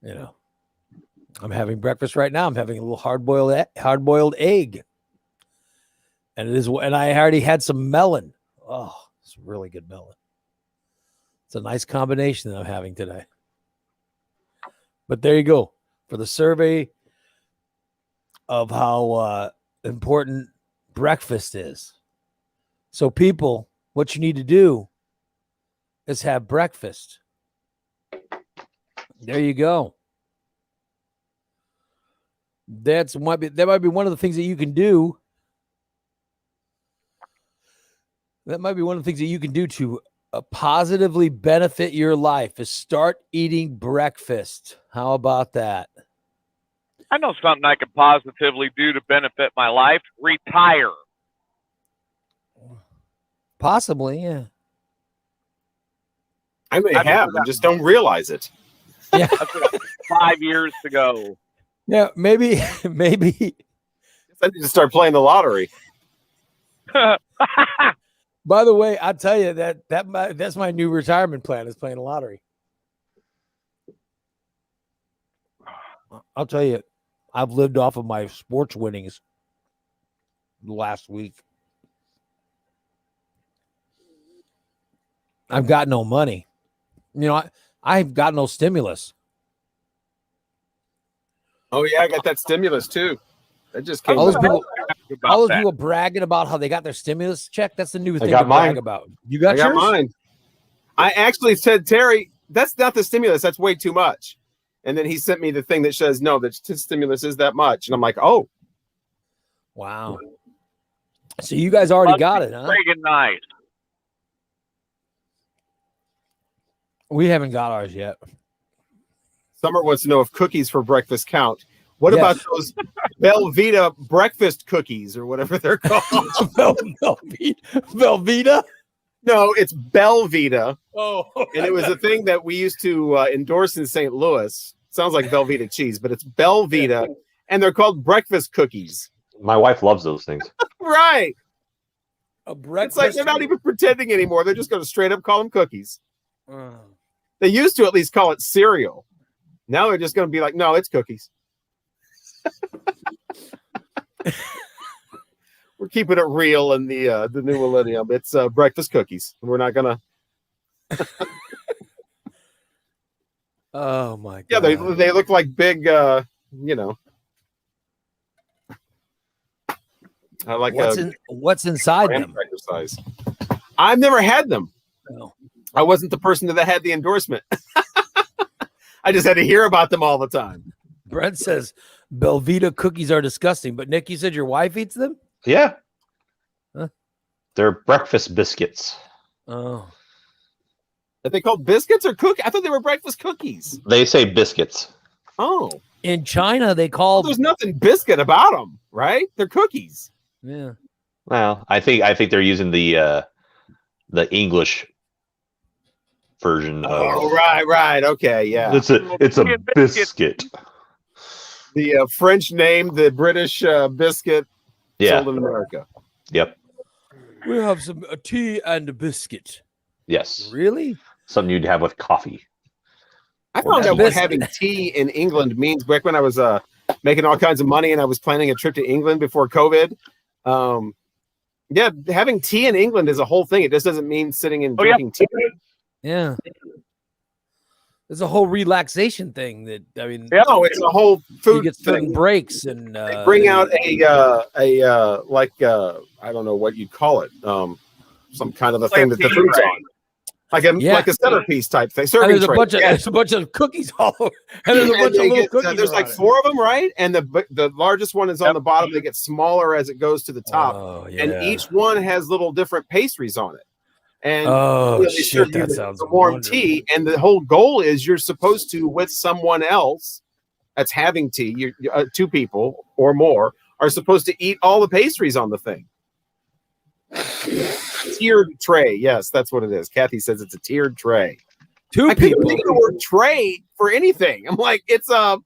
you know, I'm having breakfast right now. I'm having a little hard-boiled egg. And I already had some melon. Oh, it's really good melon. It's a nice combination that I'm having today. But there you go. For the survey of how important breakfast is. So people, what you need to do is have breakfast. There you go. That might be one of the things that you can do. That might be one of the things that you can do to positively benefit your life is start eating breakfast. How about that? I know something I can positively do to benefit my life. Retire. Possibly, yeah. I may have, and just don't realize it. Yeah. 5 years to go. Yeah, maybe. I need to start playing the lottery. By the way, I'll tell you that's my new retirement plan is playing the lottery. I'll tell you, I've lived off of my sports winnings last week. I've got no money. You know, I've got no stimulus. Oh yeah, I got that stimulus too. That just came. All those people bragging about how they got their stimulus check. That's the new thing to brag about. You got yours? Mine. I actually said, Terry, that's not the stimulus. That's way too much. And then he sent me the thing that says, no, the stimulus is that much. And I'm like, oh. Wow. So you guys already got it, huh? Friggin' nice. We haven't got ours yet. Summer wants to know if cookies for breakfast count. What about those Velveeta breakfast cookies or whatever they're called? Velveeta? No, it's Belvita. Oh. And it was a thing that we used to endorse in St. Louis. Sounds like Velveeta cheese, but it's Belvita. And they're called breakfast cookies. My wife loves those things. Right. It's like they're not even pretending anymore. They're just going to straight up call them cookies. They used to at least call it cereal. Now they're just going to be like, no, it's cookies. We're keeping it real in the new millennium. It's breakfast cookies. We're not gonna. Oh my god. Yeah, they look like big. Like what's inside them? Size. I've never had them. No. I wasn't the person that had the endorsement. I just had to hear about them all the time. Brent says Belvita cookies are disgusting, but Nick, you said your wife eats them? Yeah. Huh? They're breakfast biscuits. Oh. Are they called biscuits or cookies? I thought they were breakfast cookies. They say biscuits. Oh. In China, they call. There's nothing biscuit about them, right? They're cookies. Yeah. Well, I think they're using the English version of. Oh, right. Okay, yeah. It's a biscuit. The French name, the British biscuit Yeah. sold in America. Yep. We have some tea and a biscuit. Yes. Really? Something you'd have with coffee. I found out what having tea in England means back when I was making all kinds of money and I was planning a trip to England before COVID. Yeah, having tea in England is a whole thing. It just doesn't mean sitting and drinking tea. Yeah. There's a whole relaxation thing that No, it's a whole food you get certain breaks and they bring out a like I don't know what you'd call it. Some kind of a thing that the food's on. Like a centerpiece type thing. There's a bunch of cookies all over. And there's a bunch of little cookies. There's like 4 of them, right? And the largest one is on the bottom. They get smaller as it goes to the top. Oh, yeah. And each one has little different pastries on it. And they shit, serve you the warm tea. And the whole goal is you're supposed to, with someone else that's having tea, 2 people or more are supposed to eat all the pastries on the thing. Tiered tray. Yes, that's what it is. Kathy says it's a tiered tray. 2 I people. couldn't think of the word tray for anything. I'm like, it's a.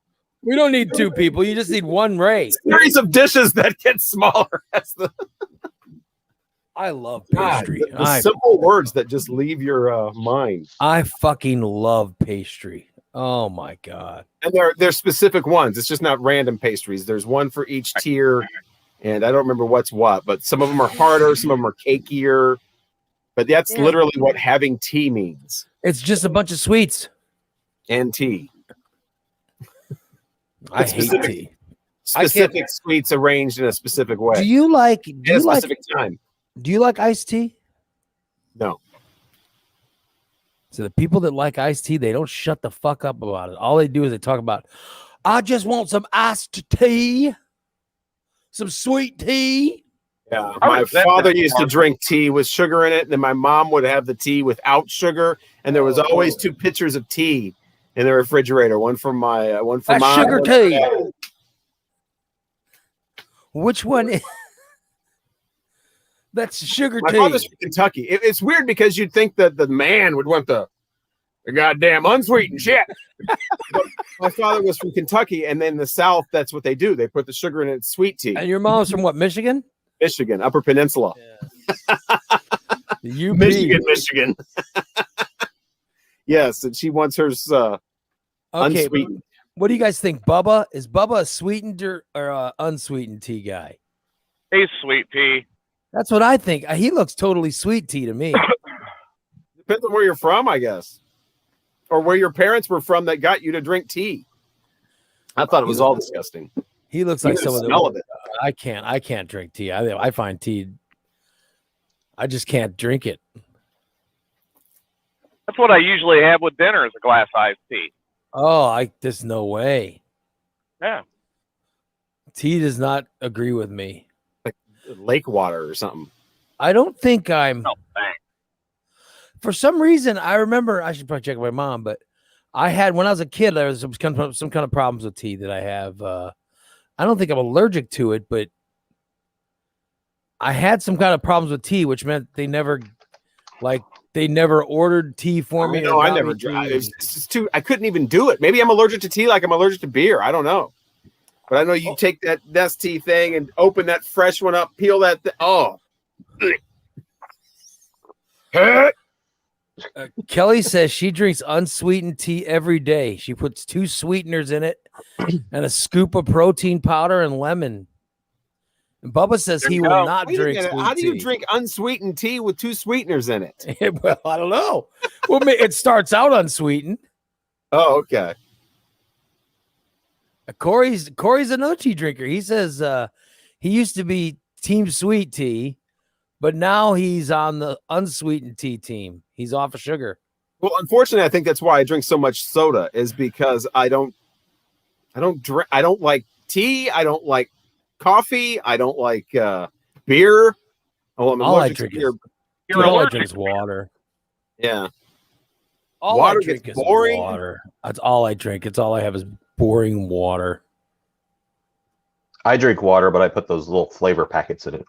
We don't need 2 people. You just need 1 ray. Series of dishes that get smaller. That's the. I love pastry. The simple words that just leave your mind. I fucking love pastry. Oh my god! And they're specific ones. It's just not random pastries. There's one for each tier. And I don't remember what's what, but some of them are harder, some of them are cakier. But that's literally what having tea means. It's just a bunch of sweets and tea. I hate tea. Specific sweets arranged in a specific way. Do you like? At a specific time. Do you like iced tea? No. So the people that like iced tea, they don't shut the fuck up about it. All they do is they talk about, I just want some iced tea. Some sweet tea. Yeah, my father used to drink tea with sugar in it, and then my mom would have the tea without sugar, and there was always 2 pitchers of tea in the refrigerator. One for mom. Sugar tea. Which one is? That's sugar tea. My father's from Kentucky. It's weird because you'd think that the man would want the goddamn unsweetened shit. But my father was from Kentucky, and then the South, that's what they do. They put the sugar in it, sweet tea. And your mom's from what, Michigan? Michigan, Upper Peninsula. Yeah. Michigan. Yes, and she wants hers unsweetened. What do you guys think? Bubba? Is Bubba a sweetened or unsweetened tea guy? He's sweet tea. That's what I think. He looks totally sweet tea to me. Depends on where you're from, I guess. Or where your parents were from that got you to drink tea. I thought it was all disgusting. He looks like some of the smell of it. I can't drink tea. I find tea. I just can't drink it. That's what I usually have with dinner is a glass of iced tea. Oh, there's no way. Yeah. Tea does not agree with me. Like lake water or something. I don't think I'm. No, thanks. For some reason, I remember, I should probably check with my mom, but I had, when I was a kid, there was some kind of problems with tea that I have. I don't think I'm allergic to it, but I had some kind of problems with tea, which meant they never ordered tea for me. No, I never drank. I couldn't even do it. Maybe I'm allergic to tea like I'm allergic to beer. I don't know. But I know you take that Nestea thing and open that fresh one up, peel that. Kelly says she drinks unsweetened tea every day. She puts 2 sweeteners in it and a scoop of protein powder and lemon. And Bubba says There he you will go. not Wait a drink minute. sweet How do you tea. drink unsweetened tea with 2 sweeteners in it? Well, I don't know. Well, it starts out unsweetened. Oh, okay. Corey's a no tea drinker. He says he used to be team sweet tea, but now he's on the unsweetened tea team. He's off of sugar. Well, unfortunately, I think that's why I drink so much soda, is because I don't like tea. I don't like coffee. I don't like beer. Oh, I'm All I allergic to drink beer. is all I drink is water. Yeah. All Water I drink gets is boring. water. That's all I drink. It's all I have is boring water. I drink water, but I put those little flavor packets in it.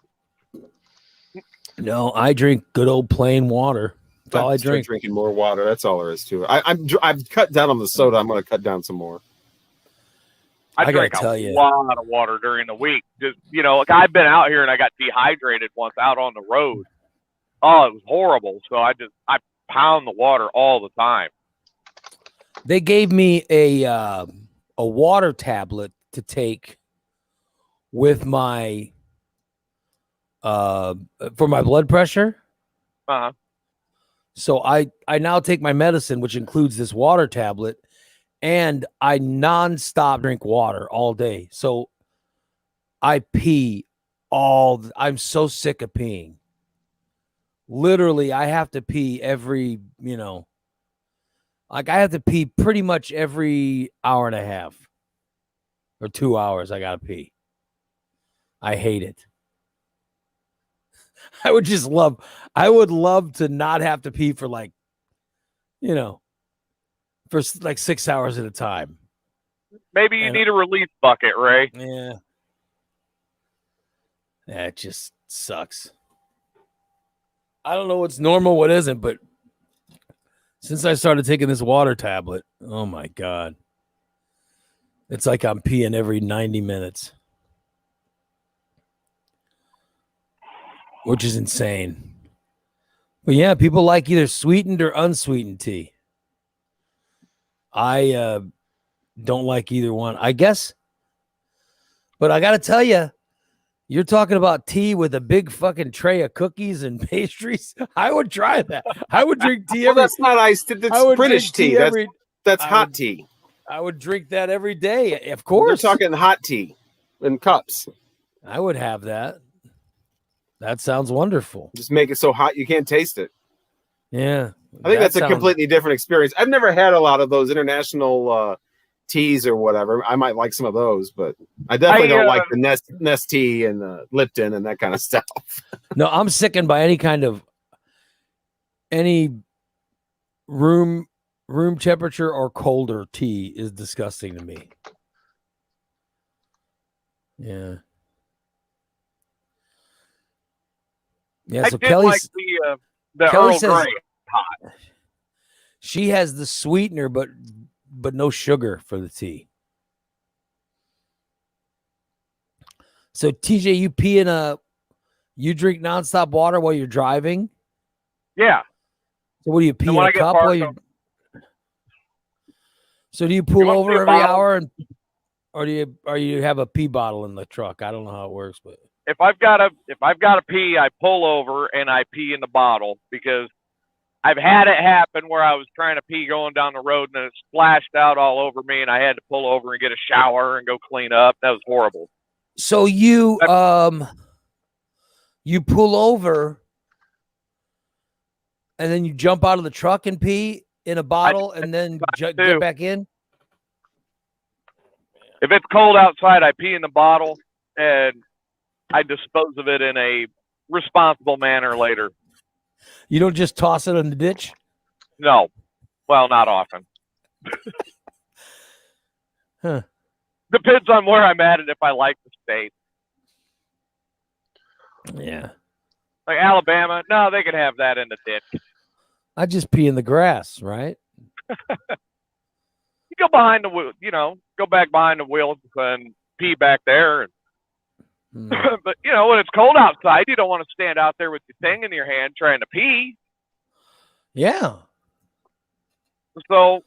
No, I drink good old plain water. That's all I Start drink. drinking more water. That's all there is to it. I've cut down on the soda. I'm going to cut down some more. I I gotta drink tell a you. lot of water during the week. Just like I've been out here and I got dehydrated once out on the road. Oh, it was horrible. So I pound the water all the time. They gave me a water tablet to take with my for my blood pressure. Uh-huh. So I now take my medicine, which includes this water tablet, and I nonstop drink water all day. So I pee I'm so sick of peeing. Literally, I have to pee every, like I have to pee pretty much every hour and a half or 2 hours. I got to pee. I hate it. I would love to not have to pee for for like 6 hours at a time. Maybe you need a relief bucket, Ray. Yeah. Yeah, it just sucks. I don't know what's normal, what isn't, but since I started taking this water tablet, oh my God. It's like I'm peeing every 90 minutes. Which is insane. But yeah, people like either sweetened or unsweetened tea. I don't like either one, I guess. But I got to tell you, you're talking about tea with a big fucking tray of cookies and pastries. I would try that. I would drink tea every. That's not iced. That's British tea. That's hot tea. I would drink that every day. Of course. We're talking hot tea in cups. I would have that. That sounds wonderful. Just make it so hot you can't taste it. Yeah. I think that's a completely different experience. I've never had a lot of those international teas or whatever. I might like some of those, but I definitely don't like the Nest tea and the Lipton and that kind of stuff. No, I'm sickened by any room temperature or colder tea is disgusting to me. Yeah. Yeah, so Kelly like the Kelly Earl says Grey hot. She has the sweetener, but no sugar for the tea. So TJ, you drink nonstop water while you're driving? Yeah. So what do you pee in when a I get cup parked, while you? So do you pull over every hour, or do you have a pee bottle in the truck? I don't know how it works, but If I've got to pee, I pull over and I pee in the bottle, because I've had it happen where I was trying to pee going down the road and it splashed out all over me and I had to pull over and get a shower and go clean up. That was horrible. So you pull over and then you jump out of the truck and pee in a bottle and then get back in? If it's cold outside, I pee in the bottle and I dispose of it in a responsible manner later. You don't just toss it in the ditch? No. Well, not often. Huh. Depends on where I'm at and if I like the state. Yeah. Like Alabama, no, they can have that in the ditch. I just pee in the grass, right? You go behind the wheel, go back behind the wheel and pee back there. But, when it's cold outside, you don't want to stand out there with your thing in your hand trying to pee. Yeah. So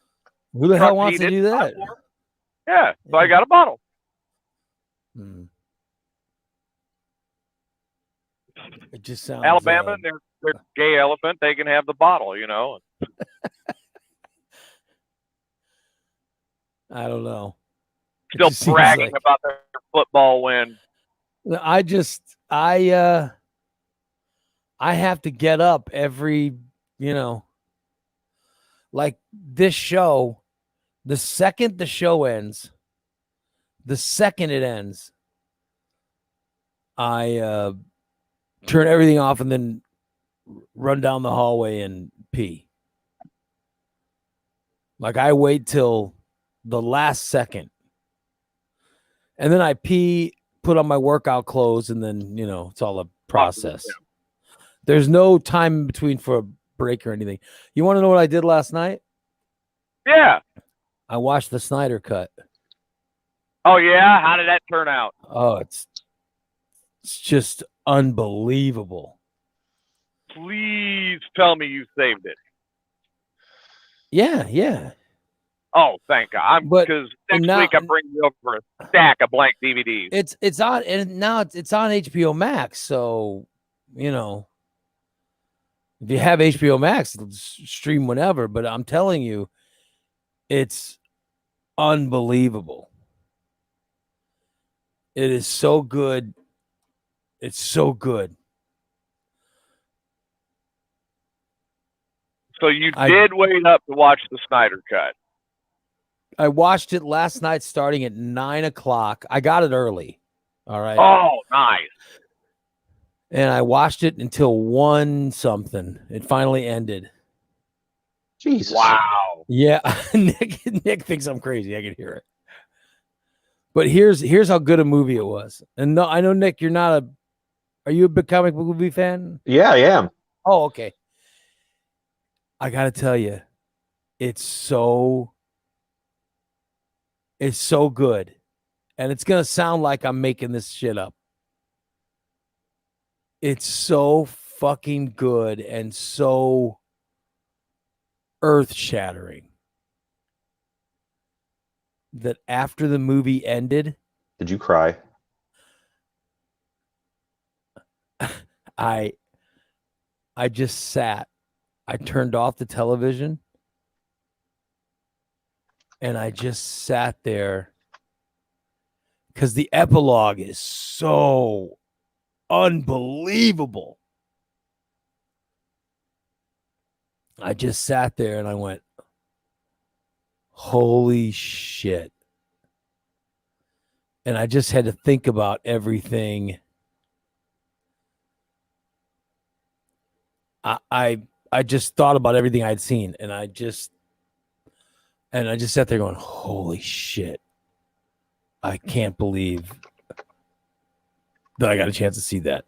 who the hell wants to do that? Yeah. So I got a bottle. It just sounds Alabama, they're gay elephant. They can have the bottle, you know. I don't know. It Still just seems bragging like- about their football win. I have to get up every, like this show, the second the show ends, I turn everything off and then run down the hallway and pee. Like I wait till the last second. And then I pee, put on my workout clothes, and then, it's all a process. There's no time in between for a break or anything. You want to know what I did last night? Yeah. I watched the Snyder Cut. Oh, yeah? How did that turn out? Oh, it's just unbelievable. Please tell me you saved it. Yeah. Oh, thank God! Because next week I bring you over a stack of blank DVDs. It's on, and now it's on HBO Max. So, if you have HBO Max, it'll stream whenever. But I'm telling you, it's unbelievable. It is so good. It's so good. So you did wait up to watch the Snyder Cut. I watched it last night starting at 9:00. I got it early. All right. Oh, nice. And I watched it until 1 something. It finally ended. Jesus. Wow. Yeah. Nick thinks I'm crazy. I can hear it. But here's how good a movie it was. And no, I know, Nick, are you a big comic book movie fan? Yeah, I am. Oh, okay. I got to tell you, it's so good. And it's going to sound like I'm making this shit up. It's so fucking good and so earth-shattering that after the movie ended, did you cry? I just sat. I turned off the television and I just sat there because the epilogue is so unbelievable. I just sat there and I went, holy shit. And I just had to think about everything. I just thought about everything I'd seen, and I just sat there going, holy shit. I can't believe that I got a chance to see that.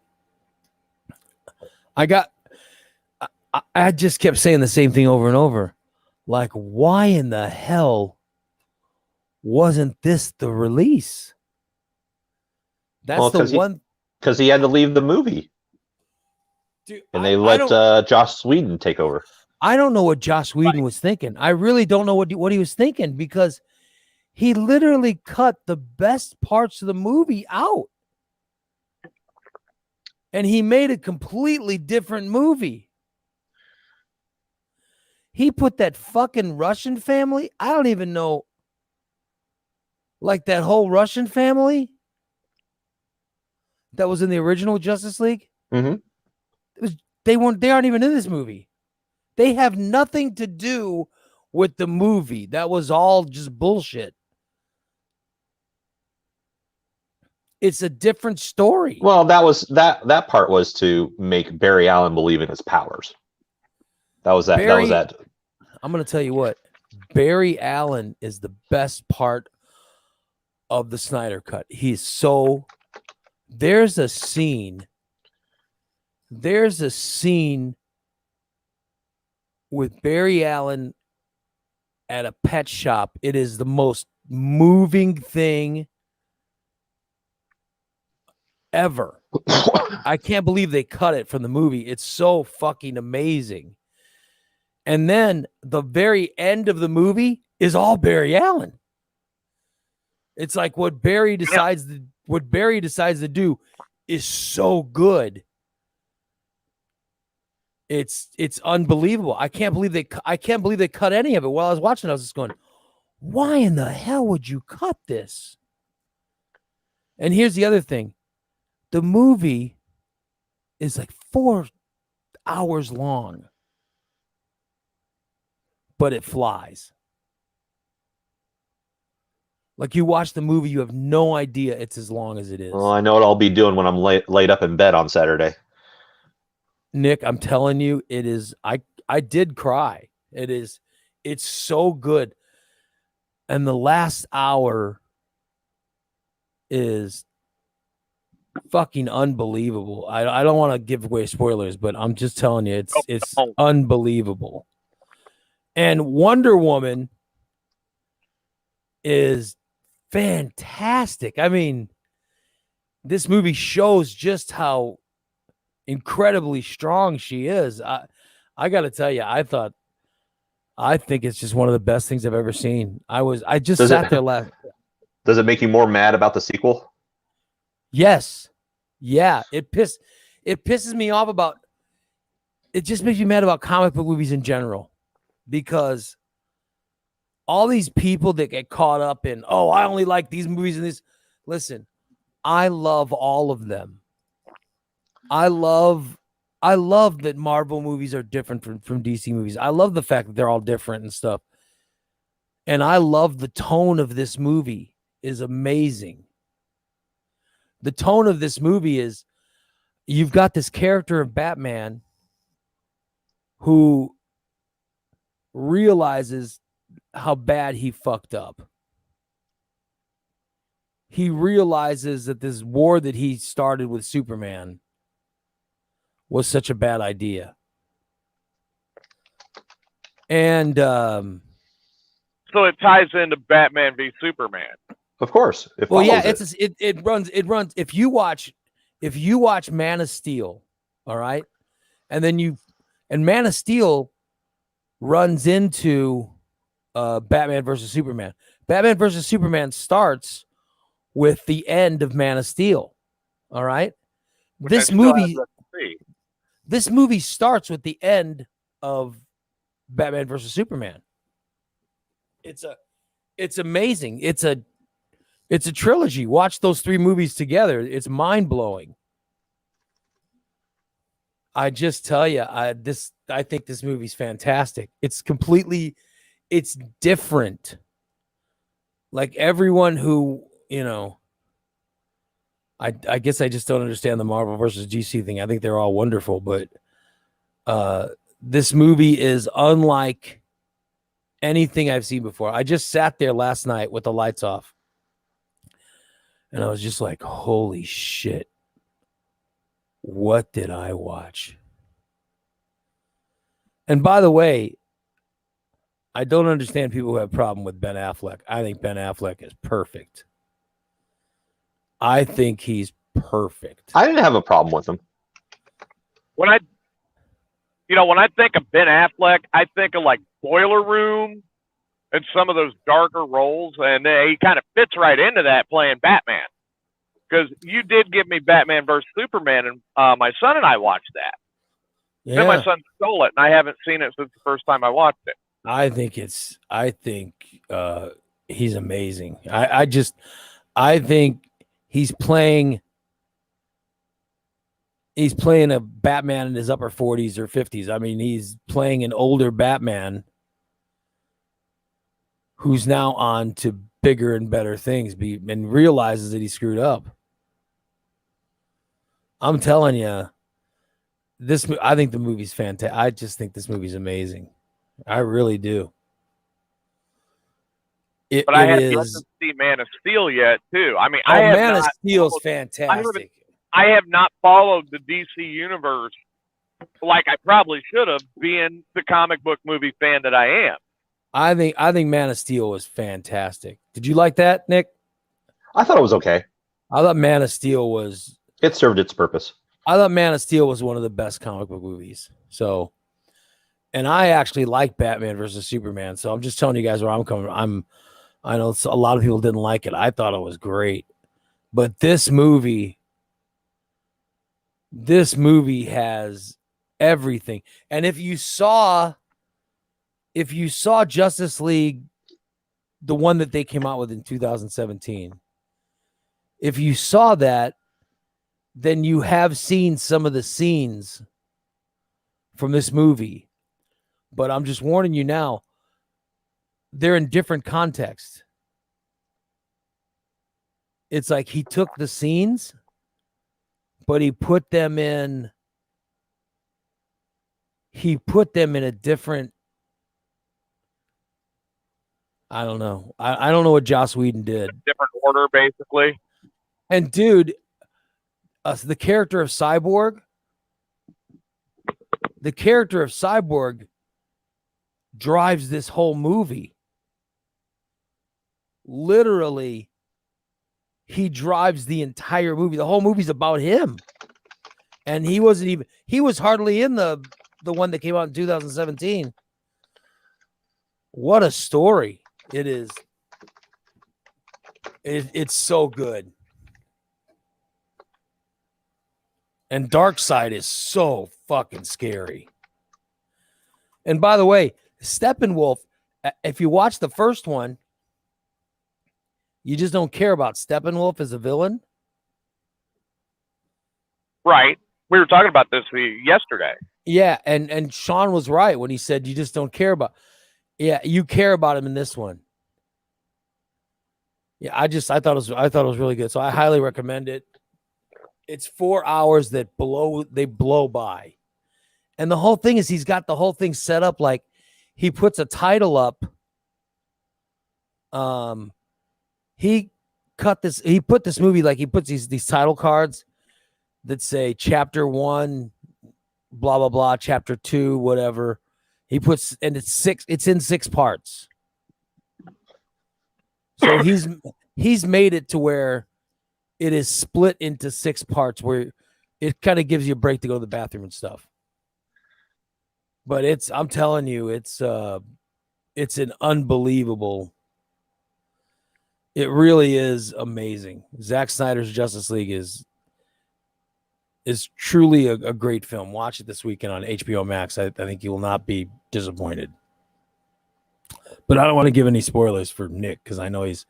I just kept saying the same thing over and over. Like, why in the hell wasn't this the release? That's the one. Because he had to leave the movie. Dude, and they let Joss Whedon take over. I don't know what Joss Whedon was thinking. I really don't know what he was thinking, because he literally cut the best parts of the movie out. And he made a completely different movie. He put that fucking Russian family. I don't even know. Like that whole Russian family that was in the original Justice League. Mm-hmm. They aren't even in this movie. They have nothing to do with the movie. That was all just bullshit. It's a different story. Well, that part was to make Barry Allen believe in his powers. That was that. I'm going to tell you what. Barry Allen is the best part of the Snyder Cut. There's a scene with Barry Allen at a pet shop. It is the most moving thing ever. I can't believe they cut it from the movie. It's so fucking amazing. And then the very end of the movie is all Barry Allen. It's like what Barry decides to do is so good It's unbelievable. I can't believe they cut any of it. While I was watching, I was just going, why in the hell would you cut this? And here's the other thing. The movie is like 4 hours long, but it flies. Like you watch the movie, you have no idea it's as long as it is. Well, I know what I'll be doing when I'm laid up in bed on Saturday. Nick, I'm telling you, it is. I did cry. It's so good. And the last hour is fucking unbelievable. I don't want to give away spoilers, but I'm just telling you, it's unbelievable. And Wonder Woman is fantastic. I mean, this movie shows just how incredibly strong she is. I got to tell you, I think it's just one of the best things I've ever seen. I just sat there laughing. Does it make you more mad about the sequel? Yes. Yeah. It pisses me off about, it just makes me mad about comic book movies in general, because all these people that get caught up in, oh, I only like these movies and this. Listen, I love all of them. I love that Marvel movies are different from DC movies. I love the fact that they're all different and stuff. And I love the tone of this movie is amazing. The tone of this movie is, you've got this character of Batman who realizes how bad he fucked up. He realizes that this war that he started with Superman was such a bad idea. And so it ties into Batman v Superman. Of course. Well, yeah, it runs. If you watch Man of Steel, all right, and Man of Steel runs into Batman versus Superman. Batman versus Superman starts with the end of Man of Steel. All right. This movie starts with the end of Batman versus Superman. It's amazing. It's a trilogy. Watch those 3 movies together. It's mind-blowing. I just tell you, I think this movie's fantastic. It's different. Like everyone who, I guess I just don't understand the Marvel versus DC thing. I think they're all wonderful, but this movie is unlike anything I've seen before. I just sat there last night with the lights off, and I was just like, holy shit. What did I watch? And by the way, I don't understand people who have a problem with Ben Affleck. I think Ben Affleck is perfect. I think he's perfect. I didn't have a problem with him. When I think of Ben Affleck, I think of like Boiler Room and some of those darker roles, and he kind of fits right into that playing Batman. Because you did give me Batman versus Superman, and my son and I watched that. Yeah. Then my son stole it, and I haven't seen it since the first time I watched it. I think he's amazing. I think he's playing a Batman in his upper 40s or 50s. I mean, he's playing an older Batman who's now on to bigger and better things and realizes that he screwed up. I'm telling you, I think the movie's fantastic. I just think this movie's amazing. I really do. But I haven't seen Man of Steel yet, too. I mean, Man of Steel's fantastic. I have not followed the DC universe like I probably should have, being the comic book movie fan that I am. I think Man of Steel was fantastic. Did you like that, Nick? I thought it was okay. I thought Man of Steel was... It served its purpose. I thought Man of Steel was one of the best comic book movies. So, and I actually like Batman versus Superman. So I'm just telling you guys where I'm coming from. I know a lot of people didn't like it. I thought it was great. But this movie has everything. And if you saw Justice League, the one that they came out with in 2017, if you saw that, then you have seen some of the scenes from this movie. But I'm just warning you now, they're in different contexts. It's like he took the scenes, but he put them in a different, I don't know. I don't know what Joss Whedon did. Different order, basically. And dude, the character of Cyborg drives this whole movie. Literally, he drives the entire movie. The whole movie's about him. And he was hardly in the one that came out in 2017. What a story it is. It's so good. And Darkseid is so fucking scary. And by the way, Steppenwolf, if you watch the first one, you just don't care about Steppenwolf as a villain. Right. We were talking about this yesterday. Yeah, and Sean was right when he said you just don't care about. Yeah, you care about him in this one. Yeah, I thought it was really good. So I highly recommend it. It's 4 hours that blow by. And the whole thing is he's got the whole thing set up like he puts a title up. He put this movie like he puts these title cards that say chapter 1, blah blah blah, chapter 2, whatever. He puts, and it's in 6 parts. So he's made it to where it is split into 6 parts where it kind of gives you a break to go to the bathroom and stuff. But I'm telling you, it's an unbelievable. It really is amazing. Zack Snyder's Justice League is truly a great film. Watch it this weekend on HBO Max. I think you will not be disappointed. But I don't want to give any spoilers for Nick because I know he's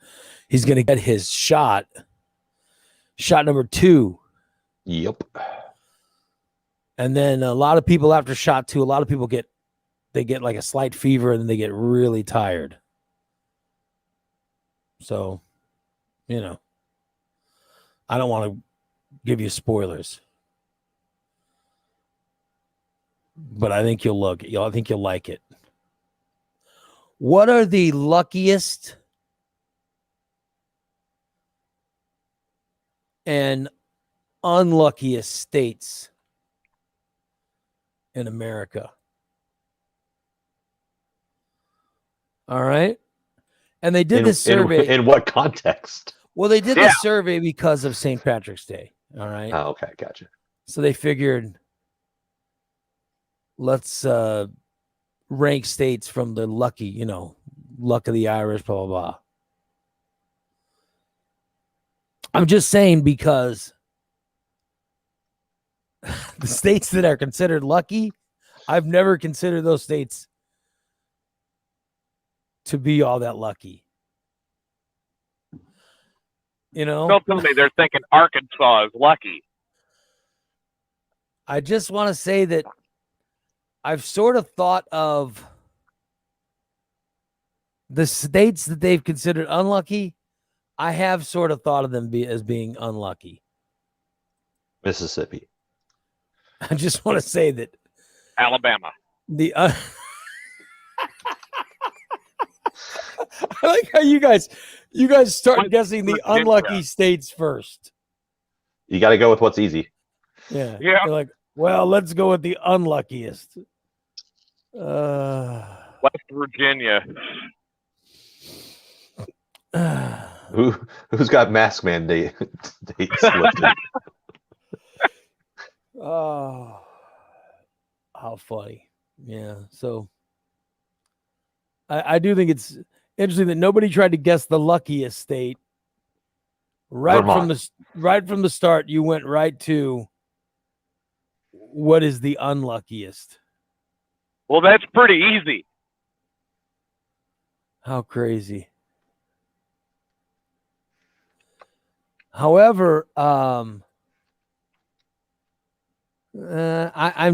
going to get his shot number 2. Yep. And then a lot of people after shot 2, a lot of people get like a slight fever and then they get really tired. So, I don't want to give you spoilers. But I think you'll like it. What are the luckiest and unluckiest states in America? All right. And they did this survey. In what context? Well, they did this survey because of St. Patrick's Day. All right. Oh, okay. Gotcha. So they figured, let's rank states from the lucky, luck of the Irish, blah, blah, blah. I'm just saying because the states that are considered lucky, I've never considered those states to be all that lucky. Don't tell me they're thinking Arkansas is lucky. I just want to say that I've sort of thought of the states that they've considered unlucky. I have sort of thought of them as being unlucky. Mississippi. I just want to say that Alabama. I like how you guys start guessing the unlucky states first. You got to go with what's easy. Yeah. You're like, well, let's go with the unluckiest. West Virginia. Who's got mask mandate dates listed? Oh, how funny. Yeah. So I do think it's interesting that nobody tried to guess the luckiest state. Right from the start, you went right to What is the unluckiest? Well, that's pretty easy. How crazy. However, I'm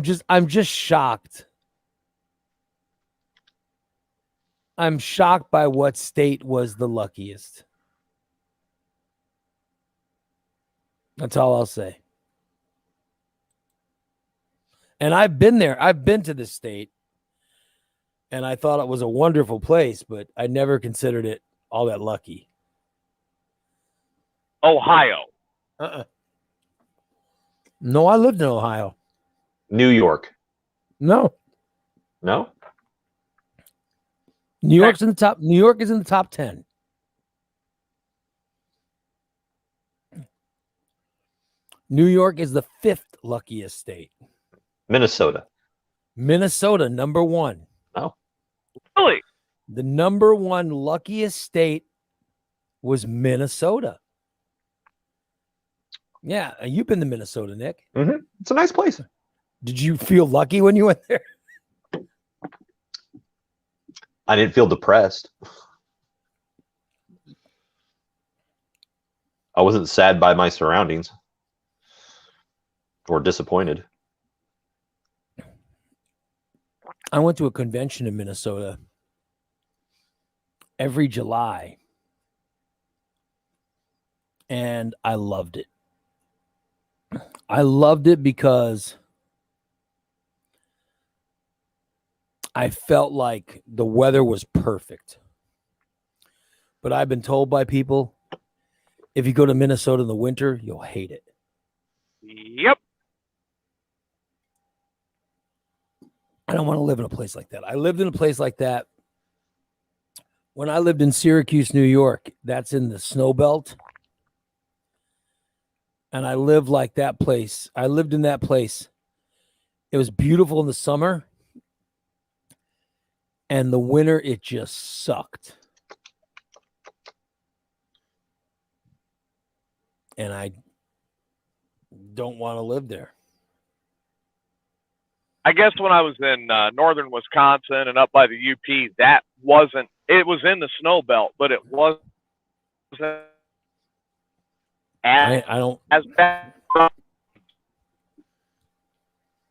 just shocked. I'm shocked by what state was the luckiest. That's all I'll say. And I've been there. I've been to this state, and I thought it was a wonderful place, but I never considered it all that lucky. Ohio. No, I lived in Ohio. New York. No. No? New York's in the top. New York is in the top 10. New York is the 5th luckiest state. Minnesota. Minnesota, number 1. Oh. Really? The number 1 luckiest state was Minnesota. Yeah, you've been to Minnesota, Nick. Mm-hmm. It's a nice place. Did you feel lucky when you went there? I didn't feel depressed. I wasn't sad by my surroundings or disappointed. I went to a convention in Minnesota every July, and I loved it. I loved it because I felt like the weather was perfect. But I've been told by people, if you go to Minnesota in the winter, you'll hate it. Yep. I don't want to live in a place like that. I lived in a place like that when I lived in Syracuse, New York. That's in the snow belt. And I lived like that place. I lived in that place. It was beautiful in the summer. And the winter, it just sucked. And I don't want to live there. I guess when I was in northern Wisconsin and up by the UP, that wasn't, it was in the snow belt, but it wasn't I don't. as bad.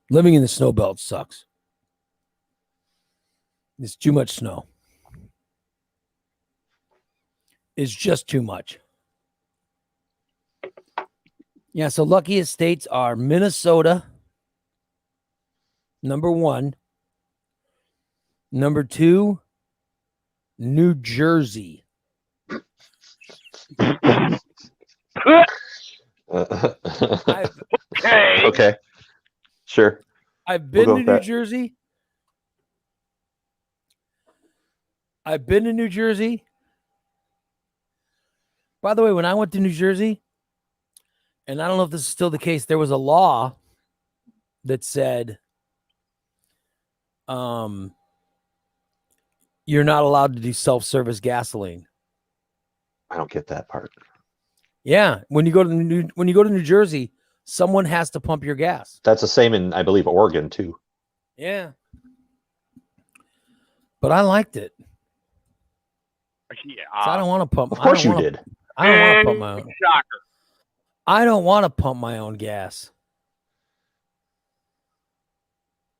Living in the snow belt sucks. It's too much snow. It's just too much. Yeah, so luckiest states are Minnesota, number 1. Number 2, New Jersey. Okay. Sure. I've been We'll to go New with that. Jersey. I've been to New Jersey. By the way, when I went to New Jersey, and I don't know if this is still the case, there was a law that said you're not allowed to do self-service gasoline. I don't get that part. Yeah, when you go to New Jersey, someone has to pump your gas. That's the same in, I believe, Oregon too. Yeah. But I liked it. Yeah. So I don't want to pump. Of course you did. I don't want to pump my own. Shocker. I don't want to pump my own gas.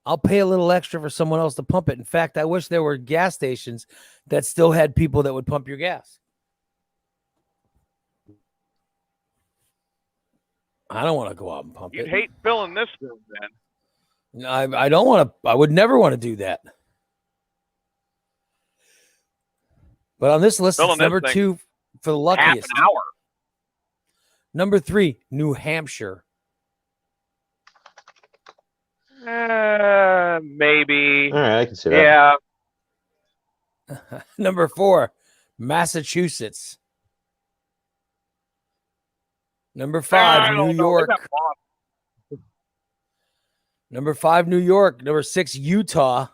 I'll pay a little extra for someone else to pump it. In fact, I wish there were gas stations that still had people that would pump your gas. I don't want to go out and pump You'd it. hate filling this room then. I don't want to. I would never want to do that. But on this list, Filling it's this number thing 2 for the Half luckiest. an hour. Number 3, New Hampshire. Maybe. All right, I can see that. Yeah. Number 4, Massachusetts. Number 5, New York. Number 5, New York. Number 6, Utah.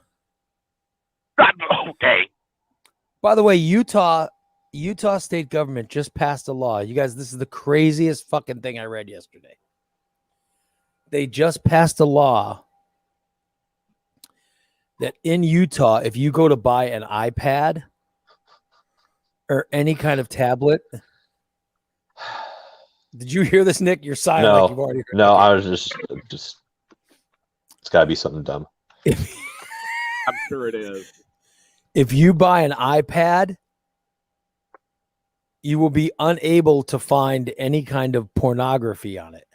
Okay. By the way, Utah state government just passed a law. You guys, this is the craziest fucking thing I read yesterday. They just passed a law that in Utah, if you go to buy an iPad or any kind of tablet, did you hear this, Nick? You're silent. No, Like you've already heard. no, Okay. I was just. It's got to be something dumb. I'm sure it is. If you buy an iPad, you will be unable to find any kind of pornography on it.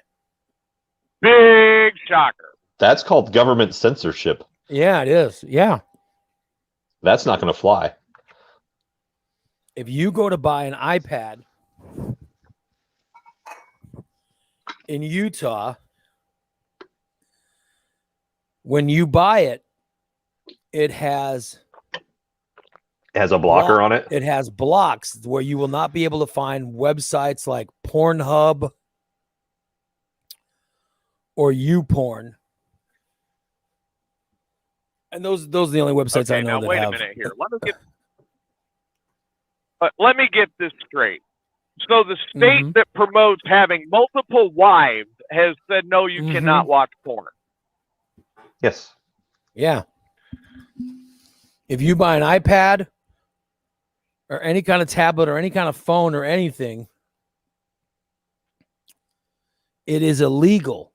Big shocker. That's called government censorship. Yeah, it is. Yeah. That's not going to fly. If you go to buy an iPad in Utah, when you buy it, it has a blocker on it. It has blocks where you will not be able to find websites like Pornhub or YouPorn. And those are the only websites I know now that wait have. a minute here. Let me get this straight. So the state that promotes having multiple wives has said no, you cannot watch porn. Yes. Yeah. If you buy an iPad or any kind of tablet or any kind of phone or anything, it is illegal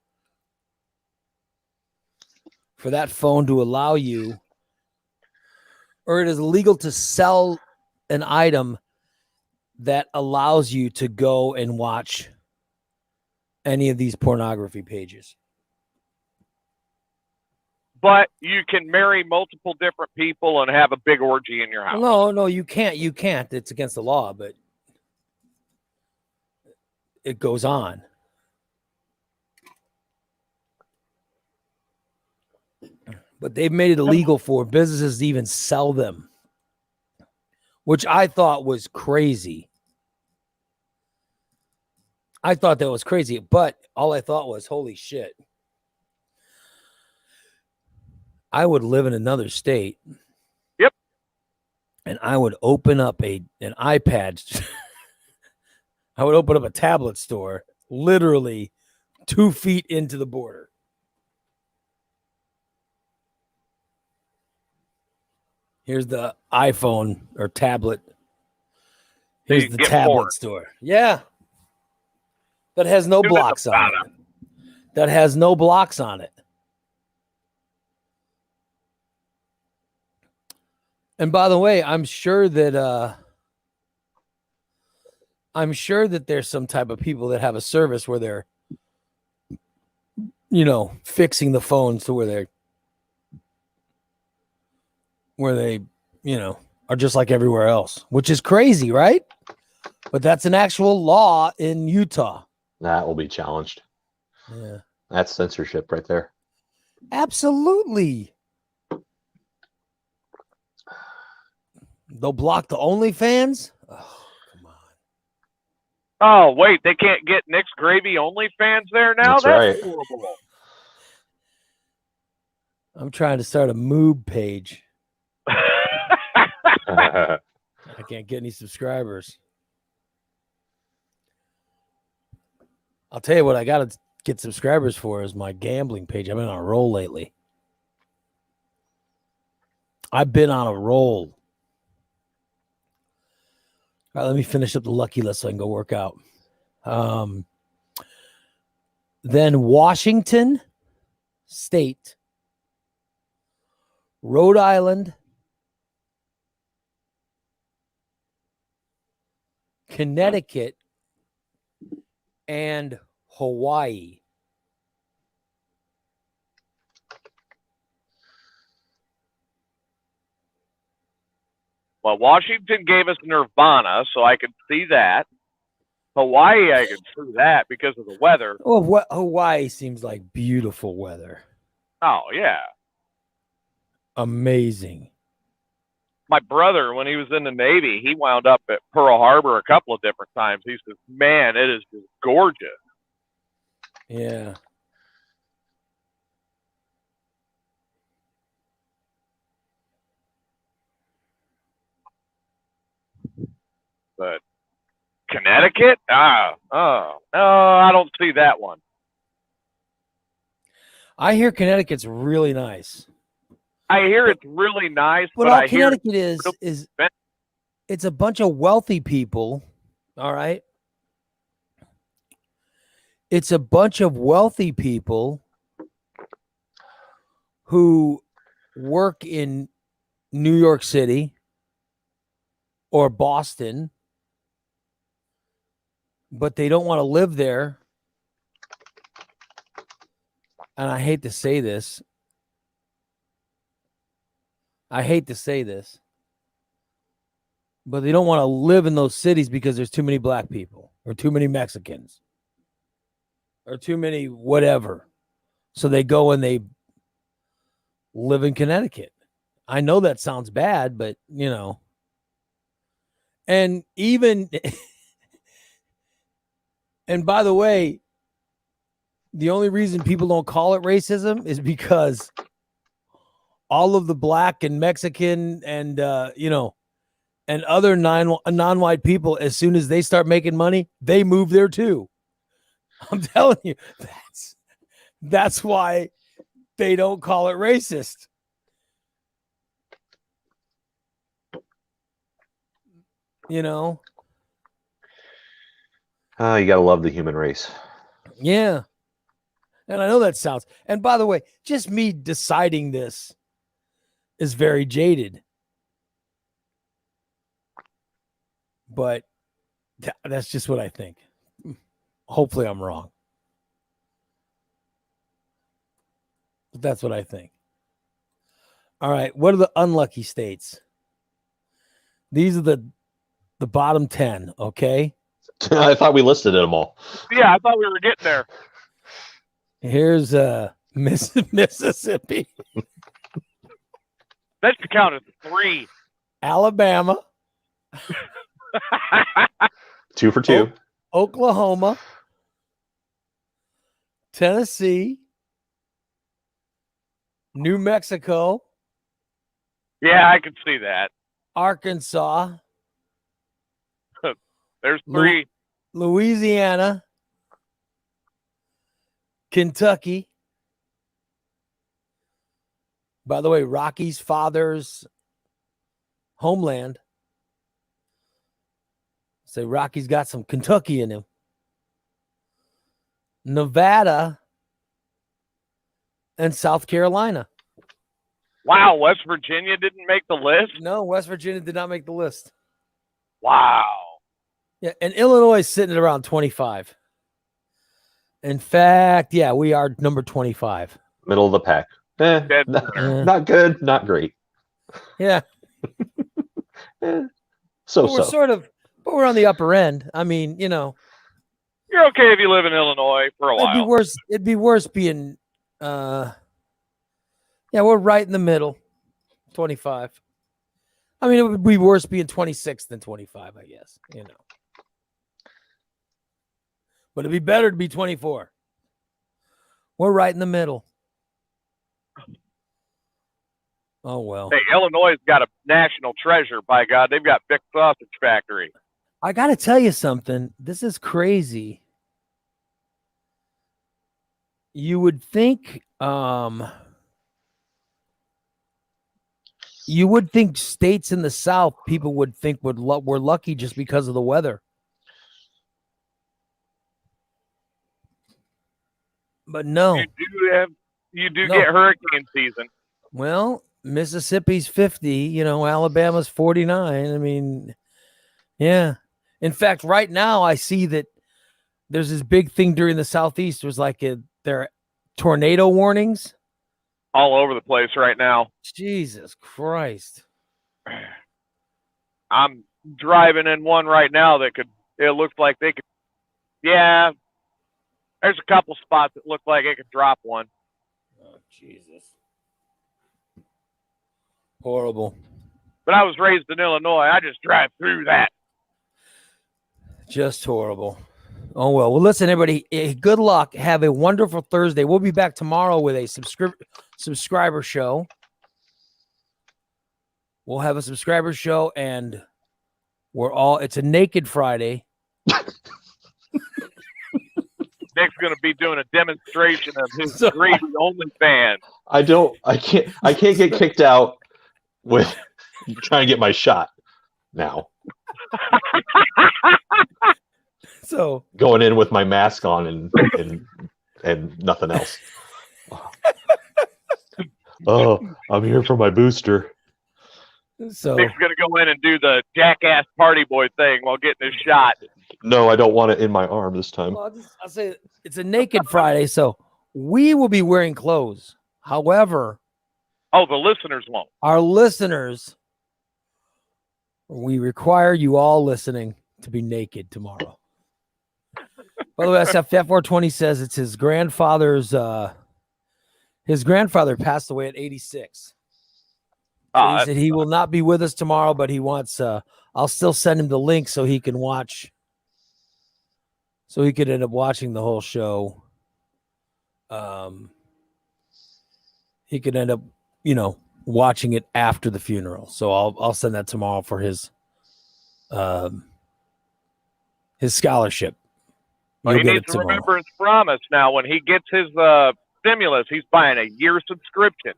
for that phone to allow you, or it is illegal to sell an item that allows you to go and watch any of these pornography pages. But you can marry multiple different people and have a big orgy in your house. No, you can't. You can't. It's against the law, but it goes on. But they've made it illegal for businesses to even sell them, which I thought was crazy. I thought that was crazy, but all I thought was, holy shit. I would live in another state. Yep. And I would open up an iPad. I would open up a tablet store literally 2 feet into the border. Here's the iPhone or tablet. Here's the tablet store. Yeah. That has no blocks on it. That has no blocks on it. And by the way, I'm sure that there's some type of people that have a service where they're, fixing the phones to where they, are just like everywhere else, which is crazy, right? But that's an actual law in Utah. That will be challenged. Yeah. That's censorship right there. Absolutely. They'll block the OnlyFans? Oh, wait, they can't get Nick's Gravy OnlyFans there now? That's right. Horrible. I'm trying to start a moob page. I can't get any subscribers. I'll tell you what I got to get subscribers for is my gambling page. I've been on a roll lately. I've been on a roll. All right, let me finish up the lucky list so I can go work out. Then Washington State, Rhode Island, Connecticut, and Hawaii. Well, Washington gave us Nirvana, so I could see that. Hawaii, I could see that because of the weather. Oh, what Hawaii seems like beautiful weather. Oh, yeah. Amazing. My brother, when he was in the Navy, he wound up at Pearl Harbor a couple of different times. He says, man, it is just gorgeous. Yeah. But Connecticut? I don't see that one. I hear Connecticut's really nice. I hear it's really nice, But but all I hear Connecticut is expensive. it's a bunch of wealthy people. All right. It's a bunch of wealthy people who work in New York City or Boston, but they don't want to live there. And I hate to say this. But they don't want to live in those cities because there's too many black people or too many Mexicans or too many whatever. So they go and they live in Connecticut. I know that sounds bad, but you know. And even and by the way, the only reason people don't call it racism is because all of the black and Mexican and and other non-white people, as soon as they start making money, they move there too. I'm telling you, that's why they don't call it racist. You know? You gotta love the human race. Yeah. And I know that sounds, and by the way, just me deciding this is very jaded. But that's just what I think. Hopefully I'm wrong. But that's what I think. All right. What are the unlucky states? These are the bottom 10. Okay. I thought we listed them all. Yeah, I thought we were getting there. Here's Mississippi. That should count as 3. Alabama. 2 for 2. Oklahoma. Tennessee. New Mexico. Yeah, I can see that. Arkansas. There's 3. Louisiana. Kentucky. By the way, Rocky's father's homeland. Say Rocky's got some Kentucky in him. Nevada and South Carolina. Wow, West Virginia didn't make the list? No, West Virginia did not make the list. Wow. Yeah, and Illinois is sitting at around 25. In fact, yeah, we are number 25. Middle of the pack. Not good, not great. Yeah. So We're but we're on the upper end. I mean, you know. You're okay if you live in Illinois for a while. It'd be worse being yeah, we're right in the middle. 25. I mean, it would be worse being 26 than 25, I guess, you know. But it'd be better to be 24. We're right in the middle. Oh, well. Hey, Illinois has got a national treasure, by God. They've got Vic Sausage Factory. I got to tell you something. This is crazy. You would think states in the South people would think were lucky just because of the weather. But no. You do get hurricane season. Well, Mississippi's 50, you know, Alabama's 49. I mean, yeah. In fact, right now I see that there's this big thing during the Southeast. There's like there are tornado warnings all over the place right now. Jesus Christ. I'm driving in one right now that it looks like they could, yeah, there's a couple spots that look like it could drop one. Oh, Jesus. Horrible. But I was raised in Illinois. I just drive through that. Just horrible. Oh, well. Well, listen, everybody, good luck. Have a wonderful Thursday. We'll be back tomorrow with a subscriber show. We'll have a subscriber show, and it's a naked Friday. Nick's going to be doing a demonstration of his greedy OnlyFans. I can't get kicked out with trying to get my shot now. So going in with my mask on and nothing else. Oh, I'm here for my booster. So Nick's going to go in and do the jackass party boy thing while getting his shot. No, I don't want it in my arm this time. Well, I'll say it's a Naked Friday, so we will be wearing clothes. However, the listeners won't. Our listeners, we require you all listening to be naked tomorrow. By the way, SF420 says it's his grandfather's. His grandfather passed away at 86. So he said he will not be with us tomorrow, but he wants. I'll still send him the link so he can watch. So he could end up watching the whole show. He could end up, watching it after the funeral. So I'll send that tomorrow for his scholarship. Well, he needs to remember his promise now. When he gets his stimulus, he's buying a year subscription.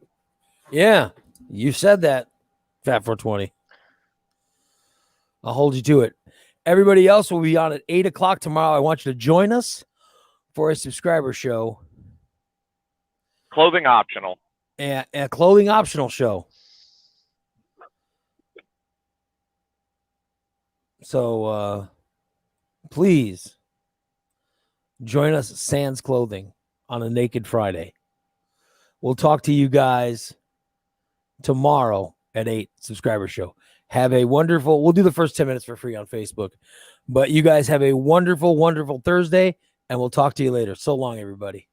Yeah, you said that, Fat 420. I'll hold you to it. Everybody else will be on at 8 o'clock tomorrow. I want you to join us for a subscriber show. Clothing optional. And a clothing optional show. So please join us at Sans Clothing on a Naked Friday. We'll talk to you guys tomorrow at 8, subscriber show. Have a wonderful, we'll do the first 10 minutes for free on Facebook, but you guys have a wonderful, wonderful Thursday, and we'll talk to you later. So long, everybody.